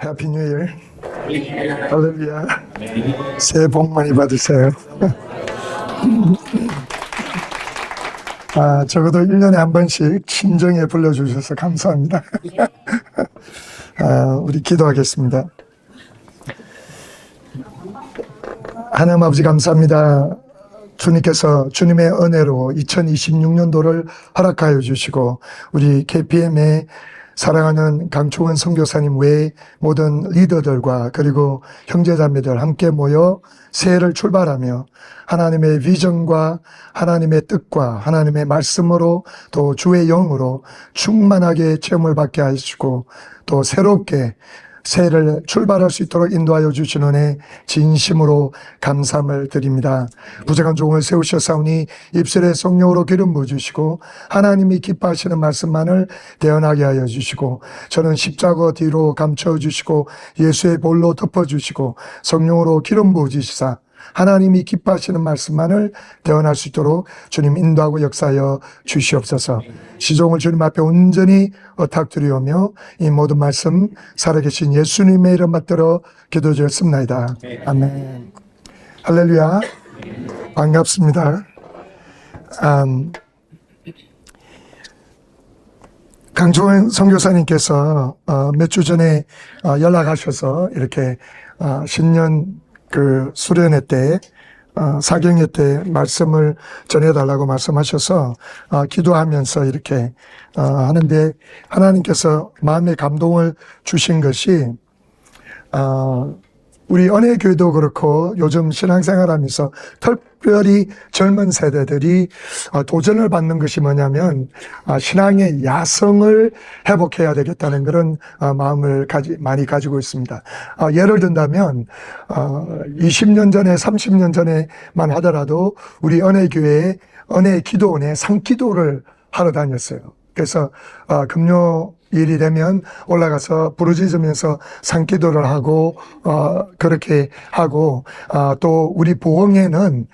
해피 뉴 이어. 할렐루야. 새해 복 많이 받으세요. 적어도 1년에 한 번씩 친정에 불러주셔서 감사합니다. 우리 기도하겠습니다. 하나님 아버지 감사합니다. 주님께서 주님의 은혜로 2026년도를 허락하여 주시고 우리 KPM의 사랑하는 강충원 선교사님 외에 모든 리더들과 그리고 형제자매들 함께 모여 새해를 출발하며 하나님의 비전과 하나님의 뜻과 하나님의 말씀으로 또 주의 영으로 충만하게 체험을 받게 하시고 또 새롭게 새해를 출발할 수 있도록 인도하여 주신 은혜 진심으로 감사함을 드립니다. 부족한 종을 세우셨사오니 입술에 성령으로 기름 부어주시고 하나님이 기뻐하시는 말씀만을 대언하게 하여 주시고 저는 십자가 뒤로 감춰주시고 예수의 볼로 덮어주시고 성령으로 기름 부어주시사 하나님이 기뻐하시는 말씀만을 대언할 수 있도록 주님 인도하고 역사하여 주시옵소서. 시종을 주님 앞에 온전히 의탁드리오며 이 모든 말씀 살아계신 예수님의 이름 받들어 기도드렸습니다. 아멘. 할렐루야. 반갑습니다. 강종원 선교사님께서 몇 주 전에 연락하셔서 이렇게 신년 수련회 때, 사경회 때 말씀을 전해달라고 말씀하셔서, 기도하면서 이렇게, 하는데, 하나님께서 마음의 감동을 주신 것이, 우리 은혜교회도 그렇고 요즘 신앙생활 하면서 특별히 젊은 세대들이 도전을 받는 것이 뭐냐면 신앙의 야성을 회복해야 되겠다는 그런 마음을 많이 가지고 있습니다. 예를 든다면 20년 전에 30년 전에만 하더라도 우리 은혜교회에 은혜기도원에 상기도를 하러 다녔어요. 그래서 금요일이 되면 올라가서 부르짖으면서 상기도를 하고 그렇게 하고 또 우리 부흥회는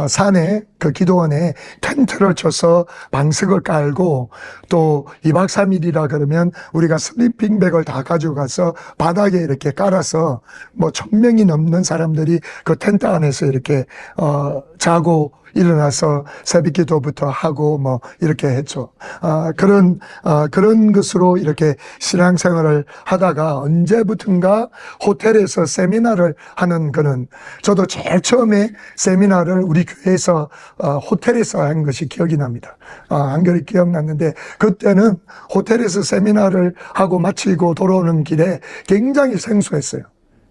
산에 그 기도원에 텐트를 쳐서 방석을 깔고 또 2박 3일이라 그러면 우리가 슬리핑백을 다 가지고 가서 바닥에 이렇게 깔아서 뭐 1000명이 넘는 사람들이 그 텐트 안에서 이렇게 자고 일어나서 새벽기도부터 하고 뭐 이렇게 했죠. 그런 것으로 이렇게 신앙생활을 하다가 언제부턴가 호텔에서 세미나를 하는 거는 저도 제일 처음에 세미나를 우리 교회에서 호텔에서 한 것이 기억이 납니다. 한 걸이 기억났는데 그때는 호텔에서 세미나를 하고 마치고 돌아오는 길에 굉장히 생소했어요.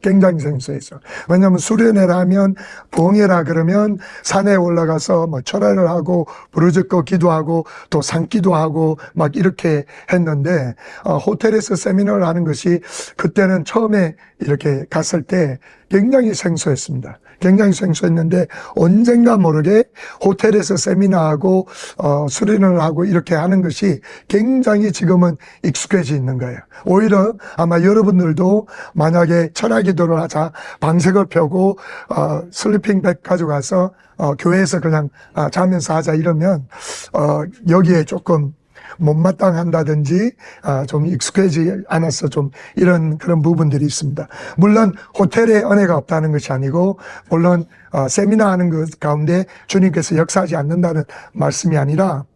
굉장히 생소했어. 왜냐하면 수련회라 하면 부흥회라 그러면 산에 올라가서 뭐 철회를 하고 부르짖고 기도하고 또 산기도 하고 막 이렇게 했는데 호텔에서 세미나를 하는 것이 그때는 처음에 이렇게 갔을 때 굉장히 생소했습니다. 굉장히 생소했는데 언젠가 모르게 호텔에서 세미나하고 수련을 하고 이렇게 하는 것이 굉장히 지금은 익숙해져 있는 거예요. 오히려 아마 여러분들도 만약에 철야기도를 하자 방석을 펴고 슬리핑백 가져가서 교회에서 그냥 자면서 하자 이러면 여기에 조금 못마땅한다든지 좀 익숙해지지 않아서 좀 이런 그런 부분들이 있습니다. 물론 호텔에 은혜가 없다는 것이 아니고 물론 세미나 하는 것 가운데 주님께서 역사하지 않는다는 말씀이 아니라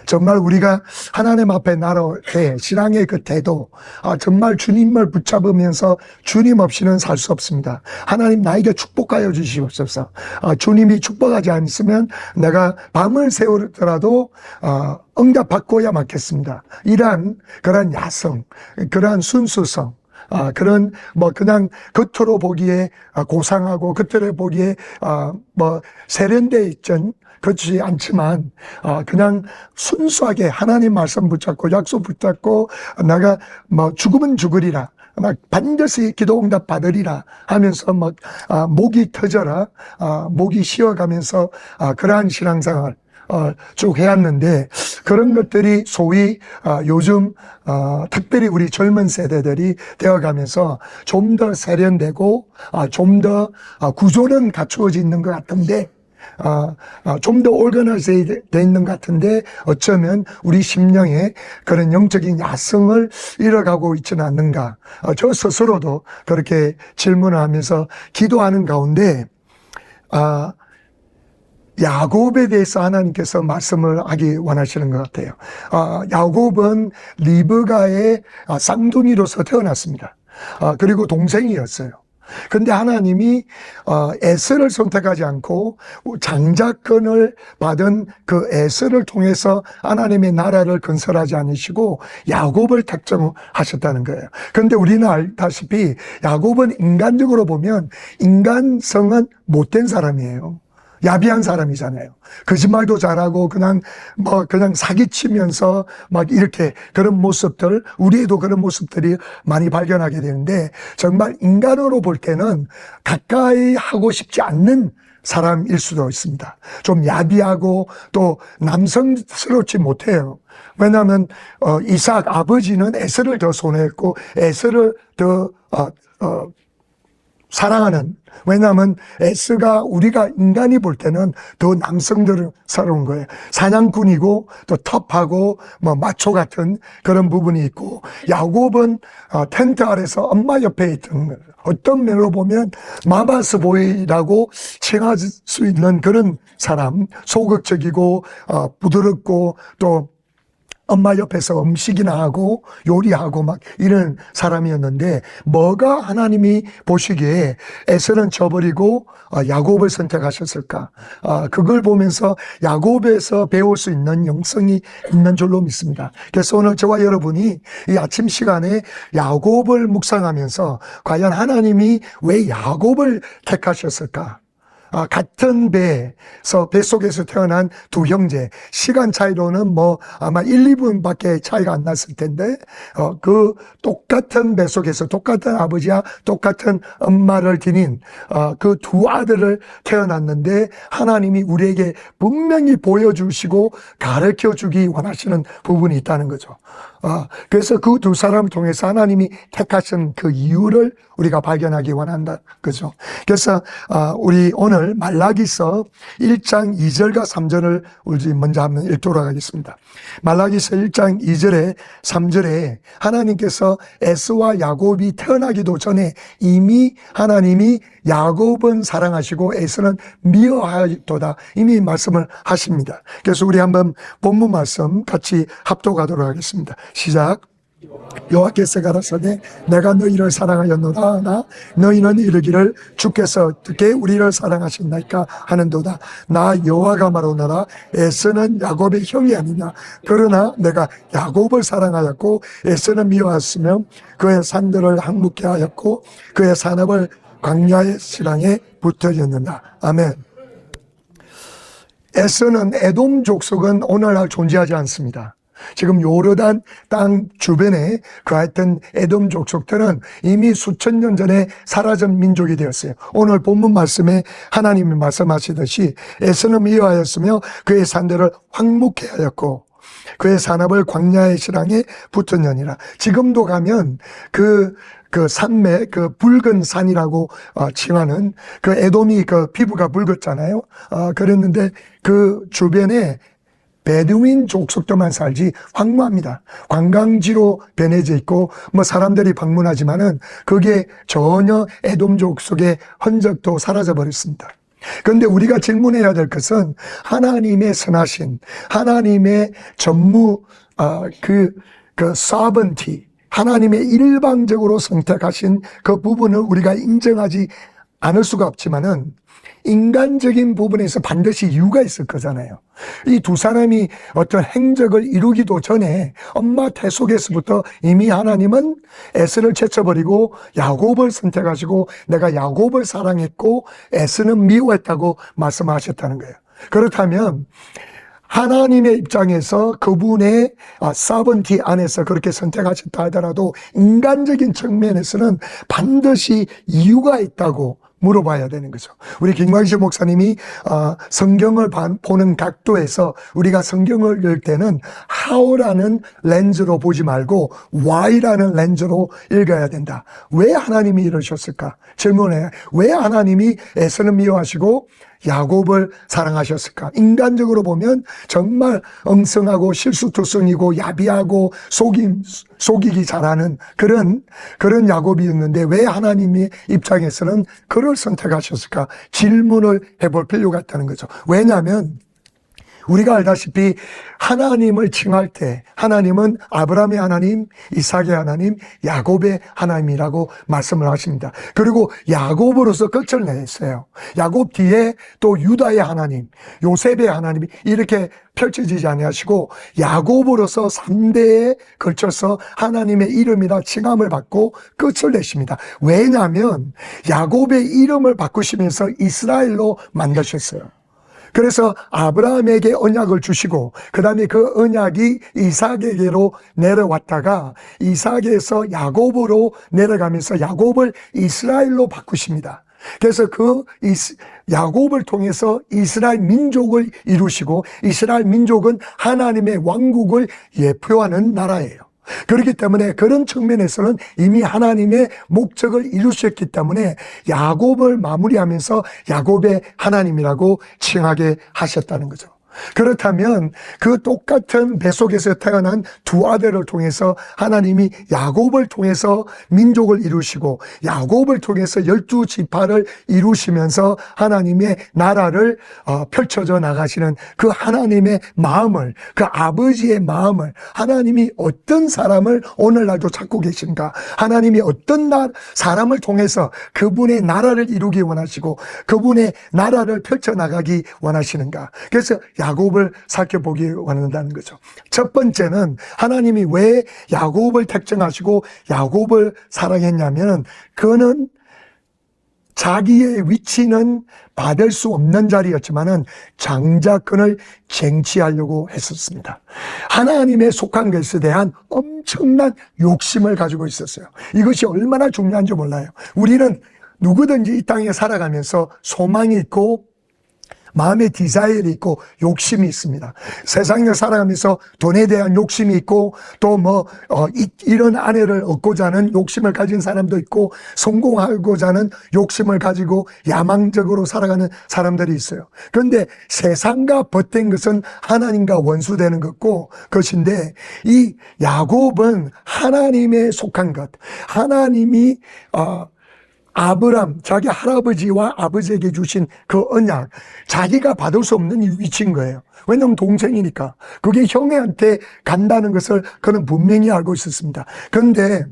정말 우리가 하나님 앞에 나올 때 신앙의 그 태도 정말 주님을 붙잡으면서 주님 없이는 살 수 없습니다. 하나님 나에게 축복하여 주시옵소서. 주님이 축복하지 않으면 내가 밤을 새우더라도 응답받고야 맞겠습니다. 이러한 그런 야성, 그러한 순수성, 그런 그냥 겉으로 보기에 고상하고 겉으로 보기에 세련돼 있던 그렇지 않지만 그냥 순수하게 하나님 말씀 붙잡고 약속 붙잡고 내가 죽으면 죽으리라 막 반드시 기도 응답 받으리라 하면서 목이 터져라 목이 쉬어가면서 그러한 신앙생활 쭉 해왔는데 그런 것들이 소위 요즘 특별히 우리 젊은 세대들이 되어가면서 좀 더 세련되고 좀 더 구조는 갖추어져 있는 것 같은데 좀 더 올가나이즈 돼 있는 것 같은데 어쩌면 우리 심령에 그런 영적인 야성을 잃어가고 있지는 않는가. 저 스스로도 그렇게 질문을 하면서 기도하는 가운데 야곱에 대해서 하나님께서 말씀을 하기 원하시는 것 같아요. 야곱은 리브가의 쌍둥이로서 태어났습니다. 그리고 동생이었어요. 근데 하나님이 에스를 선택하지 않고 장자권을 받은 그 에스를 통해서 하나님의 나라를 건설하지 않으시고 야곱을 택정하셨다는 거예요. 그런데 우리는 알다시피 야곱은 인간적으로 보면 인간성은 못된 사람이에요. 야비한 사람이잖아요. 거짓말도 잘하고 그냥 사기치면서 막 이렇게 그런 모습들, 우리에도 그런 모습들이 많이 발견하게 되는데 정말 인간으로 볼 때는 가까이 하고 싶지 않는 사람일 수도 있습니다. 좀 야비하고 또 남성스럽지 못해요. 왜냐하면 이삭 아버지는 에서를 더 손해했고 에서를 더 사랑하는, 왜냐하면 에스가 우리가 인간이 볼 때는 더 남성스러운 거예요. 사냥꾼이고 또 터프하고 마초 같은 그런 부분이 있고, 야곱은 텐트 아래서 엄마 옆에 있던 거예요. 어떤 면으로 보면 마바스 보이라고 칭할 수 있는 그런 사람, 소극적이고 부드럽고 또 엄마 옆에서 음식이나 하고 요리하고 막 이런 사람이었는데, 뭐가 하나님이 보시기에 에서는 저버리고 야곱을 선택하셨을까? 그걸 보면서 야곱에서 배울 수 있는 영성이 있는 줄로 믿습니다. 그래서 오늘 저와 여러분이 이 아침 시간에 야곱을 묵상하면서 과연 하나님이 왜 야곱을 택하셨을까? 같은 뱃속에서 태어난 두 형제, 시간 차이로는 아마 1, 2분밖에 차이가 안 났을 텐데, 그 똑같은 뱃속에서 똑같은 아버지와 똑같은 엄마를 지닌 그 두 아들을 태어났는데, 하나님이 우리에게 분명히 보여주시고 가르쳐 주기 원하시는 부분이 있다는 거죠. 그래서 그 두 사람을 통해서 하나님이 택하신 그 이유를 우리가 발견하기 원한다. 그죠? 그래서, 우리 오늘 말라기서 1장 2절과 3절을 우리 먼저 한번 읽도록 하겠습니다. 말라기서 1장 2절에 3절에 하나님께서 에스와 야곱이 태어나기도 전에 이미 하나님이 야곱은 사랑하시고 에스는 미워하였도다, 이미 말씀을 하십니다. 그래서 우리 한번 본문 말씀 같이 합독하도록 하겠습니다. 시작. 여호와께서 가라사대 내가 너희를 사랑하였노라. 나 너희는 이르기를 주께서 어떻게 우리를 사랑하셨나이까 하는도다. 나 여호와가 말하노라. 에서는 야곱의 형이 아니냐. 그러나 내가 야곱을 사랑하였고 에서는 미워하였으며 그의 산들을 항목케 하였고 그의 산업을 광야의 시랑에 붙어졌는다. 아멘. 에서는 에돔 족속은 오늘날 존재하지 않습니다. 지금 요르단 땅 주변에 그 하여튼 에돔 족속들은 이미 수천 년 전에 사라진 민족이 되었어요. 오늘 본문 말씀에 하나님이 말씀하시듯이 에서는 미워하였으며 그의 산들을 황무케 하였고 그의 산업을 광야의 시랑에 붙었느니라. 지금도 가면 그 산맥, 그 붉은 산이라고 칭하는 그 에돔이 그 피부가 붉었잖아요. 그랬는데 그 주변에 베두인 족속들만 살지 황무합니다. 관광지로 변해져 있고 사람들이 방문하지만은 그게 전혀 에돔 족속의 흔적도 사라져 버렸습니다. 그런데 우리가 질문해야 될 것은 하나님의 선하신, 하나님의 sovereignty, 하나님의 일방적으로 선택하신 그 부분을 우리가 인정하지 않을 수가 없지만은 인간적인 부분에서 반드시 이유가 있을 거잖아요. 이 두 사람이 어떤 행적을 이루기도 전에 엄마 태 속에서부터 이미 하나님은 에스를 제쳐버리고 야곱을 선택하시고 내가 야곱을 사랑했고 에스는 미워했다고 말씀하셨다는 거예요. 그렇다면 하나님의 입장에서 그분의 sovereignty 안에서 그렇게 선택하셨다 하더라도 인간적인 측면에서는 반드시 이유가 있다고 물어봐야 되는 거죠. 우리 김광식 목사님이 성경을 보는 각도에서 우리가 성경을 읽을 때는 how라는 렌즈로 보지 말고 why라는 렌즈로 읽어야 된다. 왜 하나님이 이러셨을까? 질문해. 왜 하나님이 에서를 미워하시고 야곱을 사랑하셨을까? 인간적으로 보면 정말 엉성하고 실수투성이고 야비하고 속이기 잘하는 그런 야곱이었는데 왜 하나님의 입장에서는 그를 선택하셨을까? 질문을 해볼 필요가 있다는 거죠. 왜냐하면 우리가 알다시피 하나님을 칭할 때 하나님은 아브라함의 하나님, 이삭의 하나님, 야곱의 하나님이라고 말씀을 하십니다. 그리고 야곱으로서 끝을 냈어요. 야곱 뒤에 또 유다의 하나님, 요셉의 하나님이 이렇게 펼쳐지지 아니하시고 야곱으로서 3대에 걸쳐서 하나님의 이름이라 칭함을 받고 끝을 내십니다. 왜냐하면 야곱의 이름을 바꾸시면서 이스라엘로 만드셨어요. 그래서 아브라함에게 언약을 주시고 그 다음에 그 언약이 이삭에게로 내려왔다가 이삭에서 야곱으로 내려가면서 야곱을 이스라엘로 바꾸십니다. 그래서 그 야곱을 통해서 이스라엘 민족을 이루시고 이스라엘 민족은 하나님의 왕국을 예표하는 나라예요. 그렇기 때문에 그런 측면에서는 이미 하나님의 목적을 이루셨기 때문에 야곱을 마무리하면서 야곱의 하나님이라고 칭하게 하셨다는 거죠. 그렇다면 그 똑같은 뱃속에서 태어난 두 아들을 통해서 하나님이 야곱을 통해서 민족을 이루시고 야곱을 통해서 12지파를 이루시면서 하나님의 나라를 펼쳐져 나가시는 그 하나님의 마음을, 그 아버지의 마음을 하나님이 어떤 사람을 오늘날도 찾고 계신가, 하나님이 어떤 사람을 통해서 그분의 나라를 이루기 원하시고 그분의 나라를 펼쳐나가기 원하시는가. 그래서 야곱을 살펴보기 원한다는 거죠. 첫 번째는 하나님이 왜 야곱을 택정하시고 야곱을 사랑했냐면 그는 자기의 위치는 받을 수 없는 자리였지만은 장자권을 쟁취하려고 했었습니다. 하나님의 속한 것에 대한 엄청난 욕심을 가지고 있었어요. 이것이 얼마나 중요한지 몰라요. 우리는 누구든지 이 땅에 살아가면서 소망이 있고 마음의 디자일이 있고 욕심이 있습니다. 세상을 살아가면서 돈에 대한 욕심이 있고 또 이런 아내를 얻고자 하는 욕심을 가진 사람도 있고 성공하고자 하는 욕심을 가지고 야망적으로 살아가는 사람들이 있어요. 그런데 세상과 벗된 것은 하나님과 원수되는 것인데 이 야곱은 하나님의 속한 것, 하나님이 아브람, 자기 할아버지와 아버지에게 주신 그 언약, 자기가 받을 수 없는 위치인 거예요. 왜냐하면 동생이니까. 그게 형애한테 간다는 것을 그는 분명히 알고 있었습니다. 그런데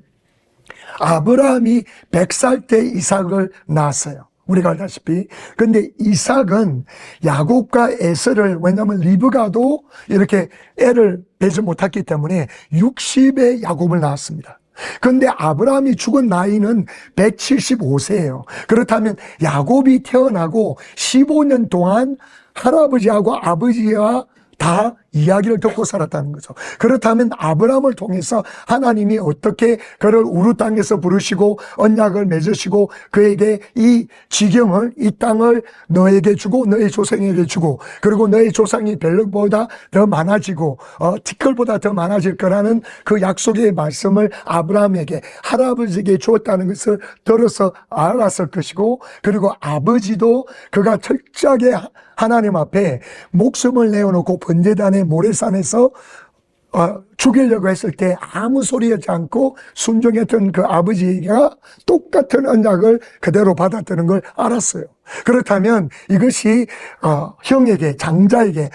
아브라함이 100살 때 이삭을 낳았어요. 우리가 알다시피. 근데 이삭은 야곱과 에서를, 왜냐하면 리브가도 이렇게 애를 배지 못했기 때문에 60에 야곱을 낳았습니다. 그런데 아브라함이 죽은 나이는 175세예요. 그렇다면 야곱이 태어나고 15년 동안 할아버지하고 아버지와 다 이야기를 듣고 살았다는 거죠. 그렇다면 아브라함을 통해서 하나님이 어떻게 그를 우르 땅에서 부르시고 언약을 맺으시고 그에게 이 지경을, 이 땅을 너에게 주고 너의 조상에게 주고 그리고 너의 조상이 벨럭보다 더 많아지고 티끌보다 더 많아질 거라는 그 약속의 말씀을 아브라함에게, 할아버지에게 주었다는 것을 들어서 알았을 것이고 그리고 아버지도 그가 철저하게 하나님 앞에 목숨을 내어놓고 번제단의 모래산에서 죽이려고 했을 때 아무 소리 하지 않고 순종했던 그 아버지가 똑같은 언약을 그대로 받았다는 걸 알았어요. 그렇다면 이것이 형에게, 장자에게,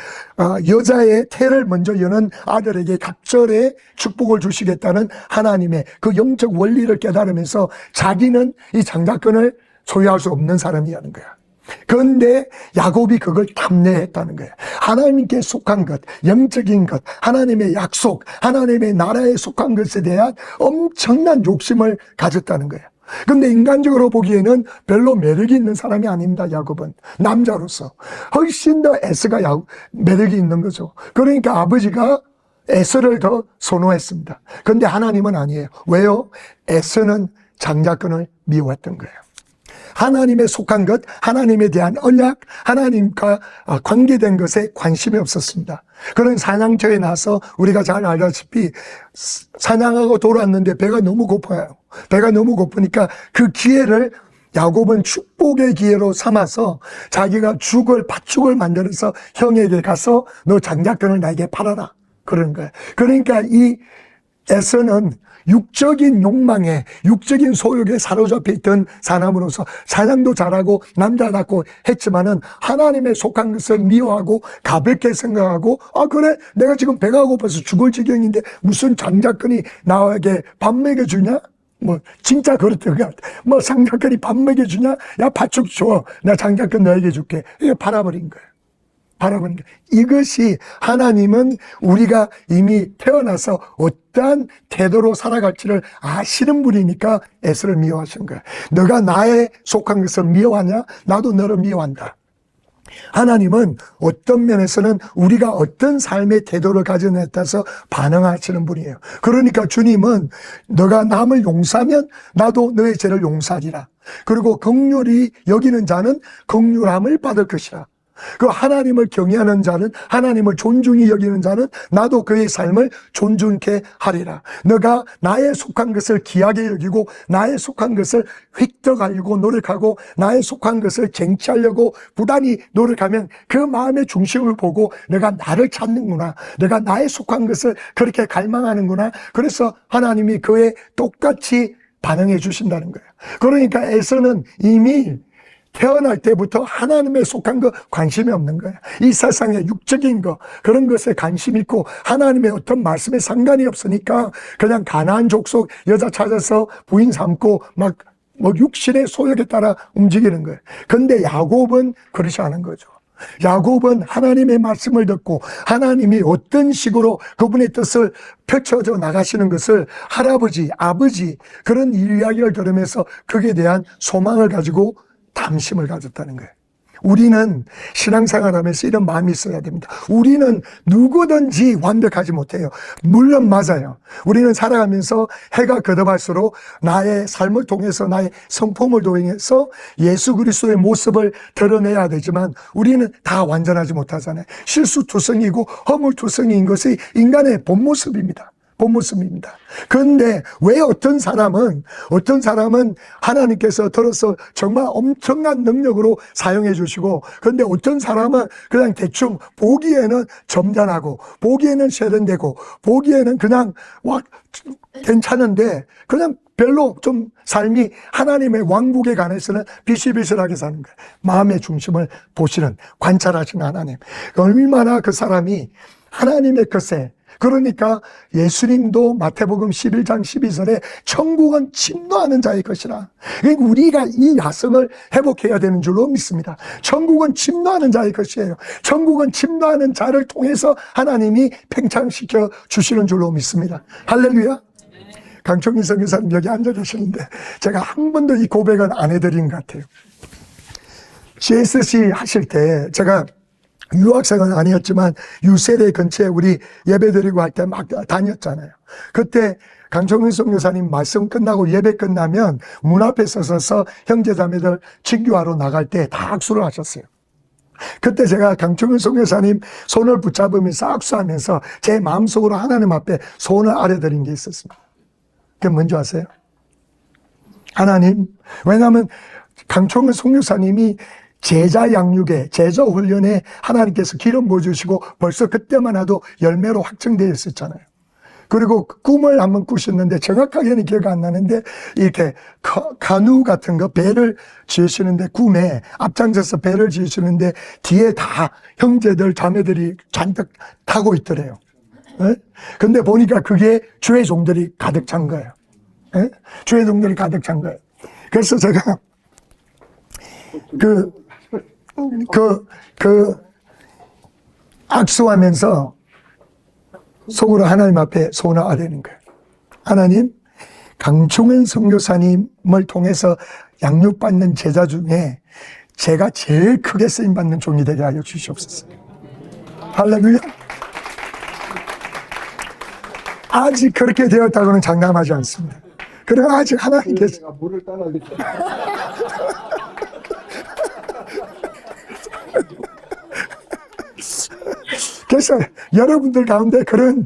여자의 태를 먼저 여는 아들에게 갑절의 축복을 주시겠다는 하나님의 그 영적 원리를 깨달으면서 자기는 이 장자권을 소유할 수 없는 사람이라는 거야. 그런데 야곱이 그걸 탐내했다는 거예요. 하나님께 속한 것, 영적인 것, 하나님의 약속, 하나님의 나라에 속한 것에 대한 엄청난 욕심을 가졌다는 거예요. 그런데 인간적으로 보기에는 별로 매력이 있는 사람이 아닙니다. 야곱은 남자로서 훨씬 더 에서가 매력이 있는 거죠. 그러니까 아버지가 에서를 더 선호했습니다. 그런데 하나님은 아니에요. 왜요? 에서는 장자권을 미워했던 거예요. 하나님에 속한 것, 하나님에 대한 언약, 하나님과 관계된 것에 관심이 없었습니다. 그런 사냥터에 나서 우리가 잘 알다시피 사냥하고 돌아왔는데 배가 너무 고파요. 배가 너무 고프니까 그 기회를 야곱은 축복의 기회로 삼아서 자기가 팥죽을 만들어서 형에게 가서 너 장작권을 나에게 팔아라. 그런 거예요. 그러니까 이 에서는 육적인 욕망에, 육적인 소욕에 사로잡혀 있던 사람으로서 사냥도 잘하고 남자답고 했지만은 하나님에 속한 것을 미워하고 가볍게 생각하고, 그래, 내가 지금 배가 고파서 죽을 지경인데 무슨 장작권이 나에게 밥 먹여주냐? 진짜 그렇다. 장작권이 밥 먹여주냐? 야, 팥죽 줘. 나 장작권 너에게 줄게. 이거 팔아버린 거예요. 바라보는 게, 이것이 하나님은 우리가 이미 태어나서 어떠한 태도로 살아갈지를 아시는 분이니까 에서를 미워하신 거야. 너가 나에 속한 것을 미워하냐? 나도 너를 미워한다. 하나님은 어떤 면에서는 우리가 어떤 삶의 태도를 가지느냐에 따라서 반응하시는 분이에요. 그러니까 주님은 너가 남을 용서하면 나도 너의 죄를 용서하리라. 그리고 긍휼히 여기는 자는 긍휼함을 받을 것이라. 그 하나님을 경외하는 자는, 하나님을 존중히 여기는 자는 나도 그의 삶을 존중케 하리라. 너가 나에 속한 것을 귀하게 여기고 나에 속한 것을 획득하려고 노력하고 나에 속한 것을 쟁취하려고 부단히 노력하면 그 마음의 중심을 보고 내가 나를 찾는구나, 내가 나에 속한 것을 그렇게 갈망하는구나. 그래서 하나님이 그에 똑같이 반응해 주신다는 거예요. 그러니까 에서는 이미 태어날 때부터 하나님에 속한 거 관심이 없는 거야. 이 세상의 육적인 거, 그런 것에 관심 있고 하나님의 어떤 말씀에 상관이 없으니까 그냥 가나안 족속 여자 찾아서 부인 삼고 육신의 소욕에 따라 움직이는 거예요. 근데 야곱은 그렇지 않은 거죠. 야곱은 하나님의 말씀을 듣고 하나님이 어떤 식으로 그분의 뜻을 펼쳐져 나가시는 것을 할아버지, 아버지 그런 이야기를 들으면서 거기에 대한 소망을 가지고 담심을 가졌다는 거예요. 우리는 신앙생활하면서 이런 마음이 있어야 됩니다. 우리는 누구든지 완벽하지 못해요. 물론 맞아요. 우리는 살아가면서 해가 거듭할수록 나의 삶을 통해서, 나의 성품을 통해서 예수 그리스도의 모습을 드러내야 되지만 우리는 다 완전하지 못하잖아요. 실수투성이고 허물투성이인 것이 인간의 본 모습입니다. 그런데 왜 어떤 사람은 하나님께서 들어서 정말 엄청난 능력으로 사용해 주시고, 그런데 어떤 사람은 그냥 대충 보기에는 점잖하고 보기에는 세련되고 보기에는 그냥 괜찮은데 그냥 별로 좀 삶이 하나님의 왕국에 관해서는 비실비실하게 사는 거예요. 마음의 중심을 보시는, 관찰하시는 하나님. 얼마나 그 사람이 하나님의 것에, 그러니까 예수님도 마태복음 11장 12절에 천국은 침노하는 자의 것이라. 그러니까 우리가 이 야성을 회복해야 되는 줄로 믿습니다. 천국은 침노하는 자의 것이에요. 천국은 침노하는 자를 통해서 하나님이 팽창시켜 주시는 줄로 믿습니다. 할렐루야. 강청민 선교사님 여기 앉아 계시는데 제가 한 번도 이 고백을 안 해드린 것 같아요. CSC 하실 때 제가 유학생은 아니었지만 유세대 근처에 우리 예배드리고 할 때 막 다녔잖아요. 그때 강청민 선교사님 말씀 끝나고 예배 끝나면 문 앞에 서서 형제자매들 친교하러 나갈 때 다 악수를 하셨어요. 그때 제가 강청민 선교사님 손을 붙잡으면서 악수하면서 제 마음속으로 하나님 앞에 손을 아래드린 게 있었습니다. 그게 뭔지 아세요? 하나님, 왜냐하면 강청민 선교사님이 제자 양육에, 제자 훈련에 하나님께서 기름 부어주시고 벌써 그때만 해도 열매로 확정되어 있었잖아요. 그리고 꿈을 한번 꾸셨는데 정확하게는 기억 안 나는데 이렇게 카누 같은 거 배를 지으시는데 꿈에 앞장서서 배를 지으시는데 뒤에 다 형제들 자매들이 잔뜩 타고 있더래요. 근데 보니까 그게 주의 종들이 가득 찬 거예요. 주의 종들이 가득 찬 거예요. 그래서 제가 악수하면서 속으로 하나님 앞에 손을 아뢰는 거예요. 하나님, 강충현 선교사님을 통해서 양육받는 제자 중에 제가 제일 크게 쓰임받는 종이 되게 하여 주시옵소서. 할렐루야. 아직 그렇게 되었다고는 장담하지 않습니다. 그러나 아직 하나님께서 그래서 여러분들 가운데 그런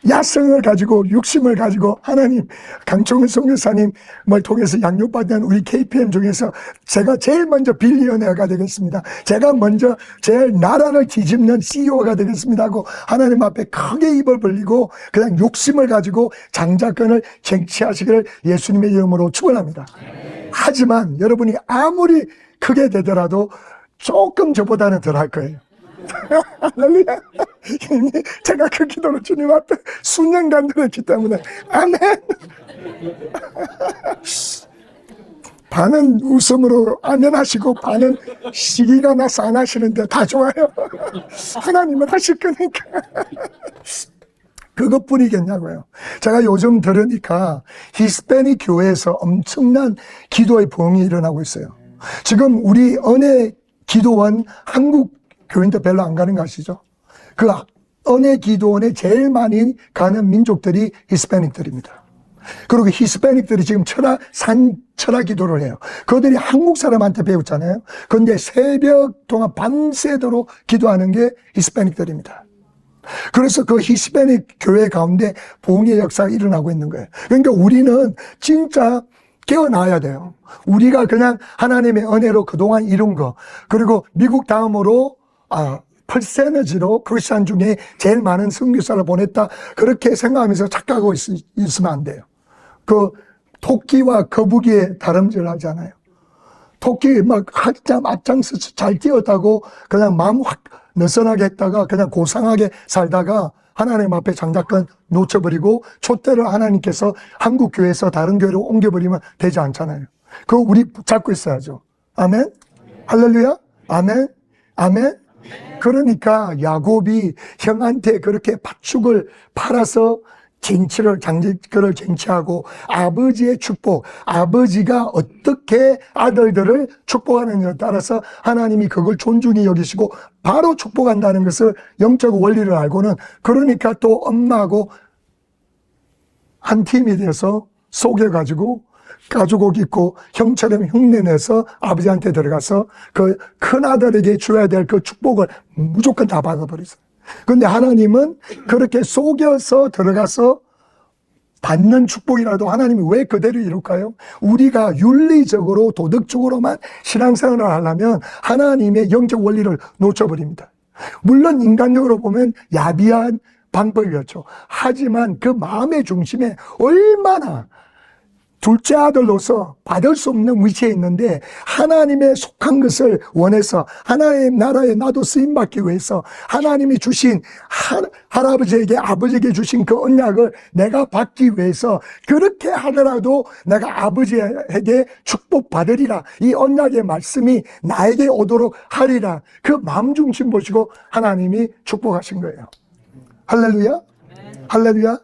야성을 가지고 육심을 가지고 하나님 강총은 선교사님을 통해서 양육받는 우리 KPM 중에서 제가 제일 먼저 빌리어네어가 되겠습니다. 제가 먼저 제일 나라를 뒤집는 CEO가 되겠습니다 하고 하나님 앞에 크게 입을 벌리고 그냥 욕심을 가지고 장자권을 쟁취하시기를 예수님의 이름으로 축원합니다. 하지만 여러분이 아무리 크게 되더라도 조금 저보다는 덜 할 거예요. 할렐루야. 제가 그 기도를 주님 앞에 수년간 드렸기 때문에 아멘. 반은 웃음으로 아멘 하시고 반은 시기가 나서 안 하시는데 다 좋아요. 하나님은 하실 거니까. 그것뿐이겠냐고요. 제가 요즘 들으니까 히스패닉 교회에서 엄청난 기도의 부흥이 일어나고 있어요. 지금 우리 은혜 기도원 한국 교인들 별로 안 가는 거 아시죠? 그 은혜 기도원에 제일 많이 가는 민족들이 히스패닉들입니다. 그리고 히스패닉들이 지금 철학 기도를 해요. 그들이 한국 사람한테 배웠잖아요. 그런데 새벽 동안 밤새도록 기도하는 게 히스패닉들입니다. 그래서 그 히스패닉 교회 가운데 부흥의 역사가 일어나고 있는 거예요. 그러니까 우리는 진짜 깨어나야 돼요. 우리가 그냥 하나님의 은혜로 그동안 이룬 거, 그리고 미국 다음으로 퍼센티지로 크리스찬 중에 제일 많은 선교사를 보냈다, 그렇게 생각하면서 착각하고 있으면 안 돼요. 그 토끼와 거북이의 다름질 하잖아요. 토끼 막 앞장서서 잘 뛰었다고 그냥 마음 확 느슨하게 했다가 그냥 고상하게 살다가 하나님 앞에 장자권 놓쳐버리고 촛대를 하나님께서 한국 교회에서 다른 교회로 옮겨버리면 되지 않잖아요. 그거 우리 붙잡고 있어야죠. 아멘? 할렐루야? 아멘? 아멘? 그러니까 야곱이 형한테 그렇게 팥죽을 팔아서 장자권을 쟁취하고 아버지의 축복, 아버지가 어떻게 아들들을 축복하느냐에 따라서 하나님이 그걸 존중히 여기시고 바로 축복한다는 것을 영적 원리를 알고는, 그러니까 또 엄마하고 한 팀이 돼서 속여가지고 가죽옷 입고 형처럼 흉내내서 아버지한테 들어가서 그 큰아들에게 줘야 될 그 축복을 무조건 다 받아버렸어요. 그런데 하나님은 그렇게 속여서 들어가서 받는 축복이라도 하나님이 왜 그대로 이룰까요? 우리가 윤리적으로 도덕적으로만 신앙생활을 하려면 하나님의 영적 원리를 놓쳐버립니다. 물론 인간적으로 보면 야비한 방법이었죠. 하지만 그 마음의 중심에 얼마나 둘째 아들로서 받을 수 없는 위치에 있는데 하나님의 속한 것을 원해서 하나님 나라에 나도 쓰임받기 위해서 하나님이 주신 할아버지에게 아버지에게 주신 그 언약을 내가 받기 위해서 그렇게 하더라도 내가 아버지에게 축복받으리라, 이 언약의 말씀이 나에게 오도록 하리라, 그 마음 중심 보시고 하나님이 축복하신 거예요. 할렐루야? 할렐루야?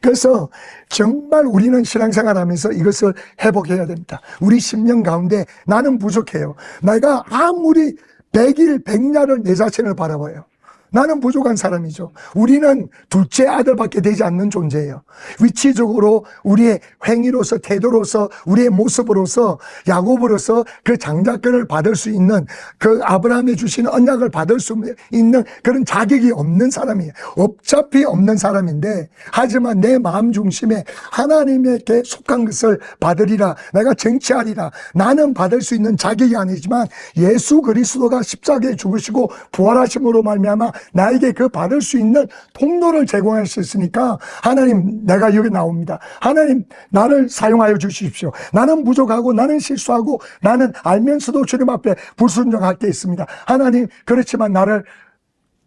그래서 정말 우리는 신앙생활 하면서 이것을 회복해야 됩니다. 우리 10년 가운데 나는 부족해요. 내가 아무리 100일 100야를 내 자신을 바라봐요. 나는 부족한 사람이죠. 우리는 둘째 아들밖에 되지 않는 존재예요. 위치적으로 우리의 행위로서, 태도로서, 우리의 모습으로서, 야곱으로서 그 장자권을 받을 수 있는, 그 아브라함이 주신 언약을 받을 수 있는 그런 자격이 없는 사람이에요. 어차피 없는 사람인데, 하지만 내 마음 중심에 하나님에게 속한 것을 받으리라, 내가 쟁취하리라, 나는 받을 수 있는 자격이 아니지만 예수 그리스도가 십자가에 죽으시고 부활하심으로 말미암아 나에게 그 받을 수 있는 통로를 제공할 수 있으니까 하나님, 내가 여기 나옵니다. 하나님, 나를 사용하여 주십시오. 나는 부족하고 나는 실수하고 나는 알면서도 주님 앞에 불순종할 게 있습니다. 하나님, 그렇지만 나를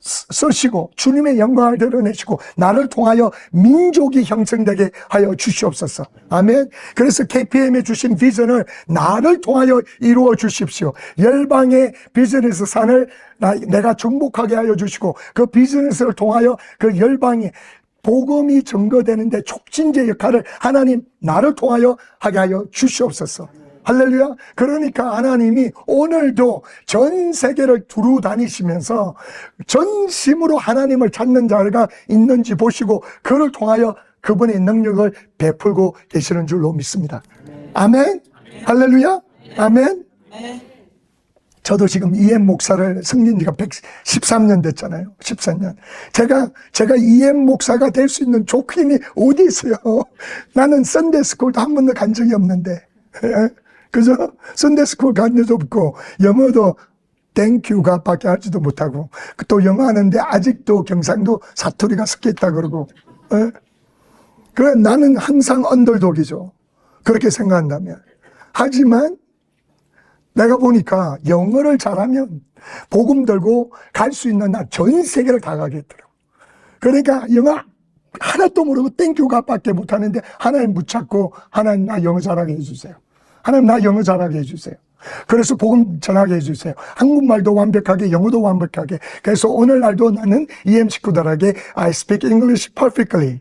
쓰시고 주님의 영광을 드러내시고 나를 통하여 민족이 형성되게 하여 주시옵소서. 아멘. 그래서 KPM에 주신 비전을 나를 통하여 이루어 주십시오. 열방의 비즈니스 산을 내가 정복하게 하여 주시고 그 비즈니스를 통하여 그 열방이 복음이 증거되는데 촉진제 역할을 하나님 나를 통하여 하게 하여 주시옵소서. 할렐루야. 그러니까 하나님이 오늘도 전 세계를 두루 다니시면서 전심으로 하나님을 찾는 자가 있는지 보시고 그를 통하여 그분의 능력을 베풀고 계시는 줄로 믿습니다. 아멘. 할렐루야. 아멘. 저도 지금 EM 목사를 섬긴 지가 113년 됐잖아요. 14년. 제가 EM 목사가 될 수 있는 조건이 어디 있어요? 나는 썬데이스쿨도 한 번도 간 적이 없는데. 그죠? 썬데이스쿨 간 적도 없고, 영어도 땡큐가 밖에 하지도 못하고, 또 영어 하는데 아직도 경상도 사투리가 섞여 있다 그러고. 그래, 나는 항상 언더독이죠. 그렇게 생각한다면. 하지만, 내가 보니까 영어를 잘하면 복음 들고 갈 수 있는 나 전 세계를 다 가겠더라고. 그러니까 영어 하나도 모르고 땡큐가 밖에 못하는데 하나님 붙잡고 하나님 나 영어 잘하게 해주세요. 하나님 나 영어 잘하게 해주세요. 그래서 복음 전하게 해주세요. 한국말도 완벽하게 영어도 완벽하게. 그래서 오늘날도 나는 EM 식구들에게 I speak English perfectly.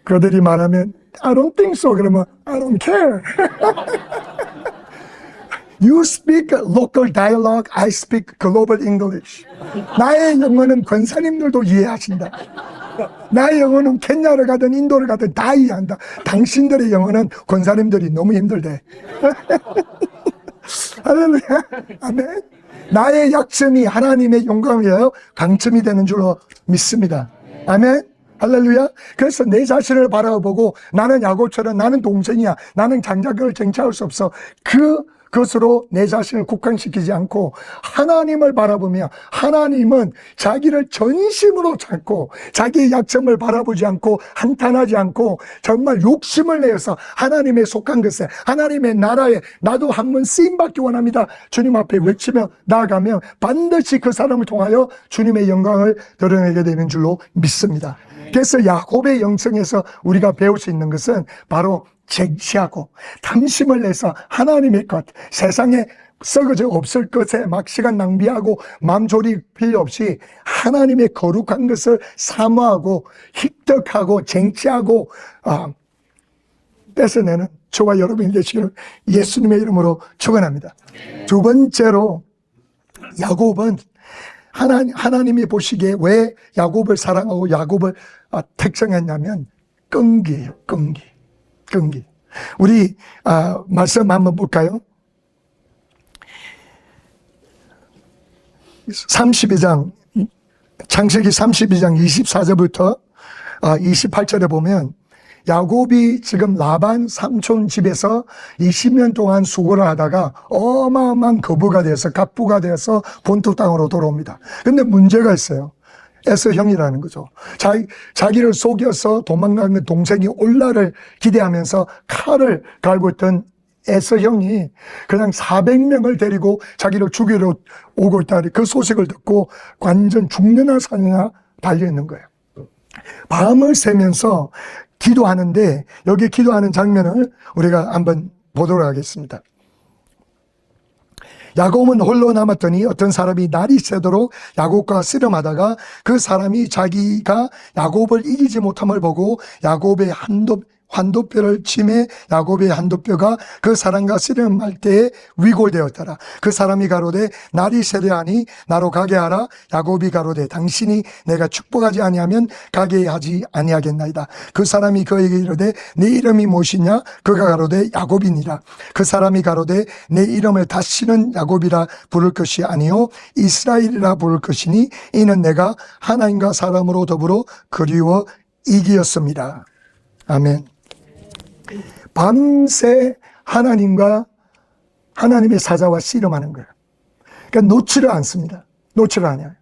그들이 말하면 I don't think so 그러면 I don't care. You speak local dialogue, I speak global English. 나의 영어는 권사님들도 이해하신다. 나의 영어는 케냐를 가든 인도를 가든 다 이해한다. 당신들의 영어는 권사님들이 너무 힘들대. 할렐루야. 아멘. 나의 약점이 하나님의 영광이에요. 강점이 되는 줄로 믿습니다. 아멘. 할렐루야. 그래서 내 자신을 바라보고 나는 야곱처럼 나는 동생이야. 나는 장자를 쟁취할 수 없어. 그것으로 내 자신을 국한시키지 않고 하나님을 바라보며 하나님은 자기를 전심으로 찾고 자기의 약점을 바라보지 않고 한탄하지 않고 정말 욕심을 내어서 하나님의 속한 것에 하나님의 나라에 나도 한번 쓰임받기 원합니다. 주님 앞에 외치며 나아가면 반드시 그 사람을 통하여 주님의 영광을 드러내게 되는 줄로 믿습니다. 그래서 야곱의 영성에서 우리가 배울 수 있는 것은 바로 쟁취하고 탐심을 내서 하나님의 것, 세상에 썩어져 없을 것에 막 시간 낭비하고 마음졸이 필요 없이 하나님의 거룩한 것을 사모하고 획득하고 쟁취하고 뺏어내는 저와 여러분이 되시기를 예수님의 이름으로 축원합니다. 두 번째로 야곱은 하나님이 보시기에 왜 야곱을 사랑하고 야곱을 택정했냐면 끈기예요. 끈기. 우리 말씀 한번 볼까요? 32장 창세기 32장 24절부터 28절에 보면 야곱이 지금 라반 삼촌 집에서 20년 동안 수고를 하다가 어마어마한 거부가 돼서 갑부가 돼서 본토 땅으로 돌아옵니다. 근데 문제가 있어요. 에서 형이라는 거죠. 자기를 속여서 도망가는 동생이 올라를 기대하면서 칼을 갈고 있던 에서 형이 그냥 400명을 데리고 자기를 죽이러 오고 있다. 그 소식을 듣고 완전 죽느냐 사느냐 달려있는 거예요. 밤을 새면서 기도하는데 여기 기도하는 장면을 우리가 한번 보도록 하겠습니다. 야곱은 홀로 남았더니 어떤 사람이 날이 새도록 야곱과 씨름하다가 그 사람이 자기가 야곱을 이기지 못함을 보고 야곱의 한도뼈를 치매 야곱의 한도뼈가 그 사람과 씨름할 때에 위골되었더라. 그 사람이 가로되 날이 새려하니 나로 가게 하라. 야곱이 가로되 당신이 내가 축복하지 아니하면 가게 하지 아니하겠나이다. 그 사람이 그에게 이르되 네 이름이 무엇이냐? 그가 가로되 야곱이니라. 그 사람이 가로되 내 이름을 다시는 야곱이라 부를 것이 아니요 이스라엘이라 부를 것이니 이는 내가 하나님과 사람으로 더불어 그리워 이기었습니다. 아멘. 밤새 하나님의 사자와 씨름하는 거예요. 그러니까 놓지를 않습니다. 놓지를 않아요.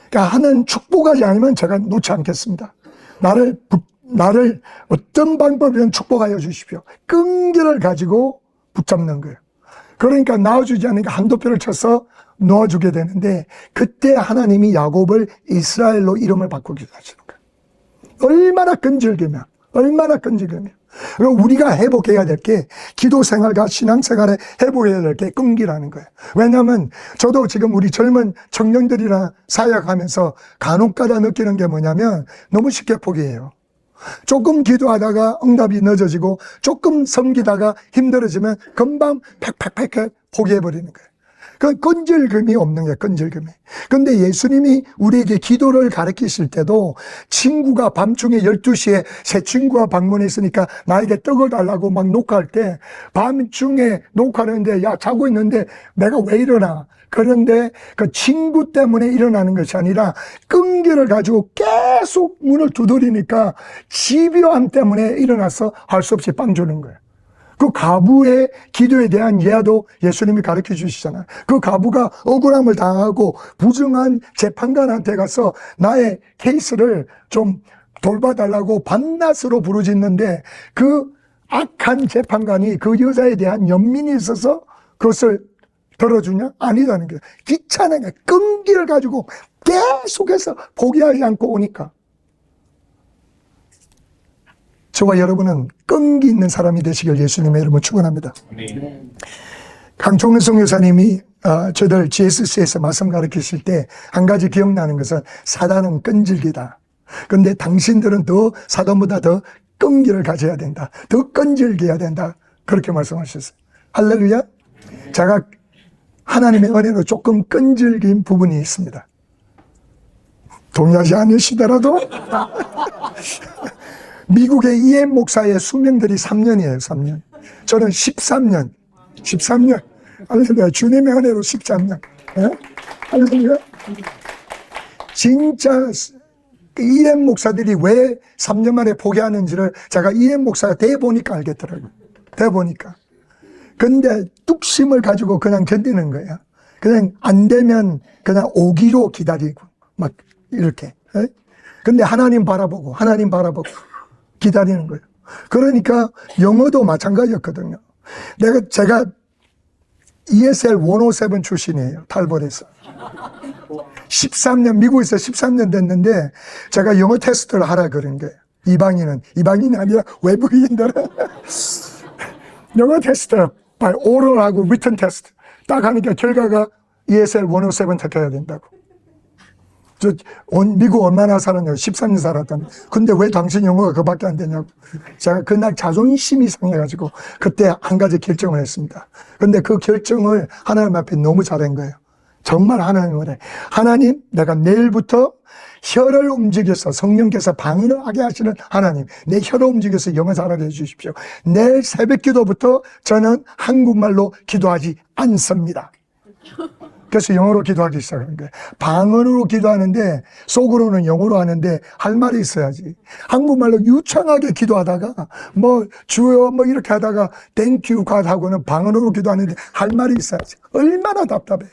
그러니까 하나님 축복하지 않으면 제가 놓지 않겠습니다. 나를 어떤 방법이든 축복하여 주십시오. 끈기를 가지고 붙잡는 거예요. 그러니까 낳아주지 않으니까 한도표를 쳐서 놓아주게 되는데 그때 하나님이 야곱을 이스라엘로 이름을 바꾸기도 하시는 거예요. 얼마나 끈질기면 우리가 회복해야 될 게 기도 생활과 신앙 생활에 회복해야 될 게 끈기라는 거예요. 왜냐하면 저도 지금 우리 젊은 청년들이랑 사역하면서 간혹가다 느끼는 게 뭐냐면 너무 쉽게 포기해요. 조금 기도하다가 응답이 늦어지고 조금 섬기다가 힘들어지면 금방 팩 포기해버리는 거예요. 그 끈질김이 없는 거예요, 끈질김이. 근데 예수님이 우리에게 기도를 가르치실 때도 친구가 밤중에 12시에 새 친구가 방문했으니까 나에게 떡을 달라고 막 녹화할 때 밤중에 녹화하는데 야, 자고 있는데 내가 왜 일어나? 그런데 그 친구 때문에 일어나는 것이 아니라 끈기를 가지고 계속 문을 두드리니까 집요함 때문에 일어나서 할 수 없이 빵 주는 거예요. 그 과부의 기도에 대한 예화도 예수님이 가르쳐 주시잖아요. 그 과부가 억울함을 당하고 부정한 재판관한테 가서 나의 케이스를 좀 돌봐달라고 밤낮으로 부르짖는데 그 악한 재판관이 그 여자에 대한 연민이 있어서 그것을 들어주냐? 아니다는 거예요. 귀찮은 거예요. 끈기를 가지고 계속해서 포기하지 않고 오니까. 저와 여러분은 끈기 있는 사람이 되시길 예수님의 이름으로 축원합니다. 강총근 선교사님이 저들 GSC에서 말씀 가르치실 때 한 가지 기억나는 것은 사단은 끈질기다. 그런데 당신들은 더 사단보다 더 끈기를 가져야 된다. 더 끈질겨야 된다. 그렇게 말씀하셨어요. 할렐루야. 제가 하나님의 은혜로 조금 끈질긴 부분이 있습니다. 동의하지 않으시더라도 미국의 이엠 목사의 수명들이 3년이에요, 3년. 저는 13년. 할렐루야. 주님의 은혜로 13년. 네? 할렐루야. 진짜 이엠 목사들이 왜 3년 만에 포기하는지를 제가 이엠 목사가 돼 보니까 알겠더라고요. 돼 보니까. 근데 뚝심을 가지고 그냥 견디는 거예요. 그냥 안 되면 그냥 오기로 기다리고 막 이렇게. 네? 근데 하나님 바라보고 기다리는 거예요. 그러니까 영어도 마찬가지였거든요. 제가 ESL 107 출신이에요. 탈벌에서. 13년, 미국에서 13년 됐는데 제가 영어 테스트를 하라 그런 거예요. 이방인이 아니라 외국인들은 영어 테스트, 오럴하고 리튼 테스트 딱 하니까 결과가 ESL 107 택해야 된다고. 미국 얼마나 살았냐고. 13년 살았더니. 근데 왜 당신 영어가 그밖에 안 되냐고. 제가 그날 자존심이 상해가지고 그때 한 가지 결정을 했습니다. 근데 그 결정을 하나님 앞에 너무 잘한 거예요. 정말 하나님을 하나님, 내가 내일부터 혀를 움직여서 성령께서 방언하게 하시는 하나님, 내 혀를 움직여서 영어 잘하게 해주십시오. 내일 새벽 기도부터 저는 한국말로 기도하지 않습니다. 그래서 영어로 기도하기 시작한 거예요. 방언으로 기도하는데 속으로는 영어로 하는데 할 말이 있어야지. 한국말로 유창하게 기도하다가 주여 이렇게 하다가 땡큐 갓 하고는 방언으로 기도하는데 할 말이 있어야지. 얼마나 답답해.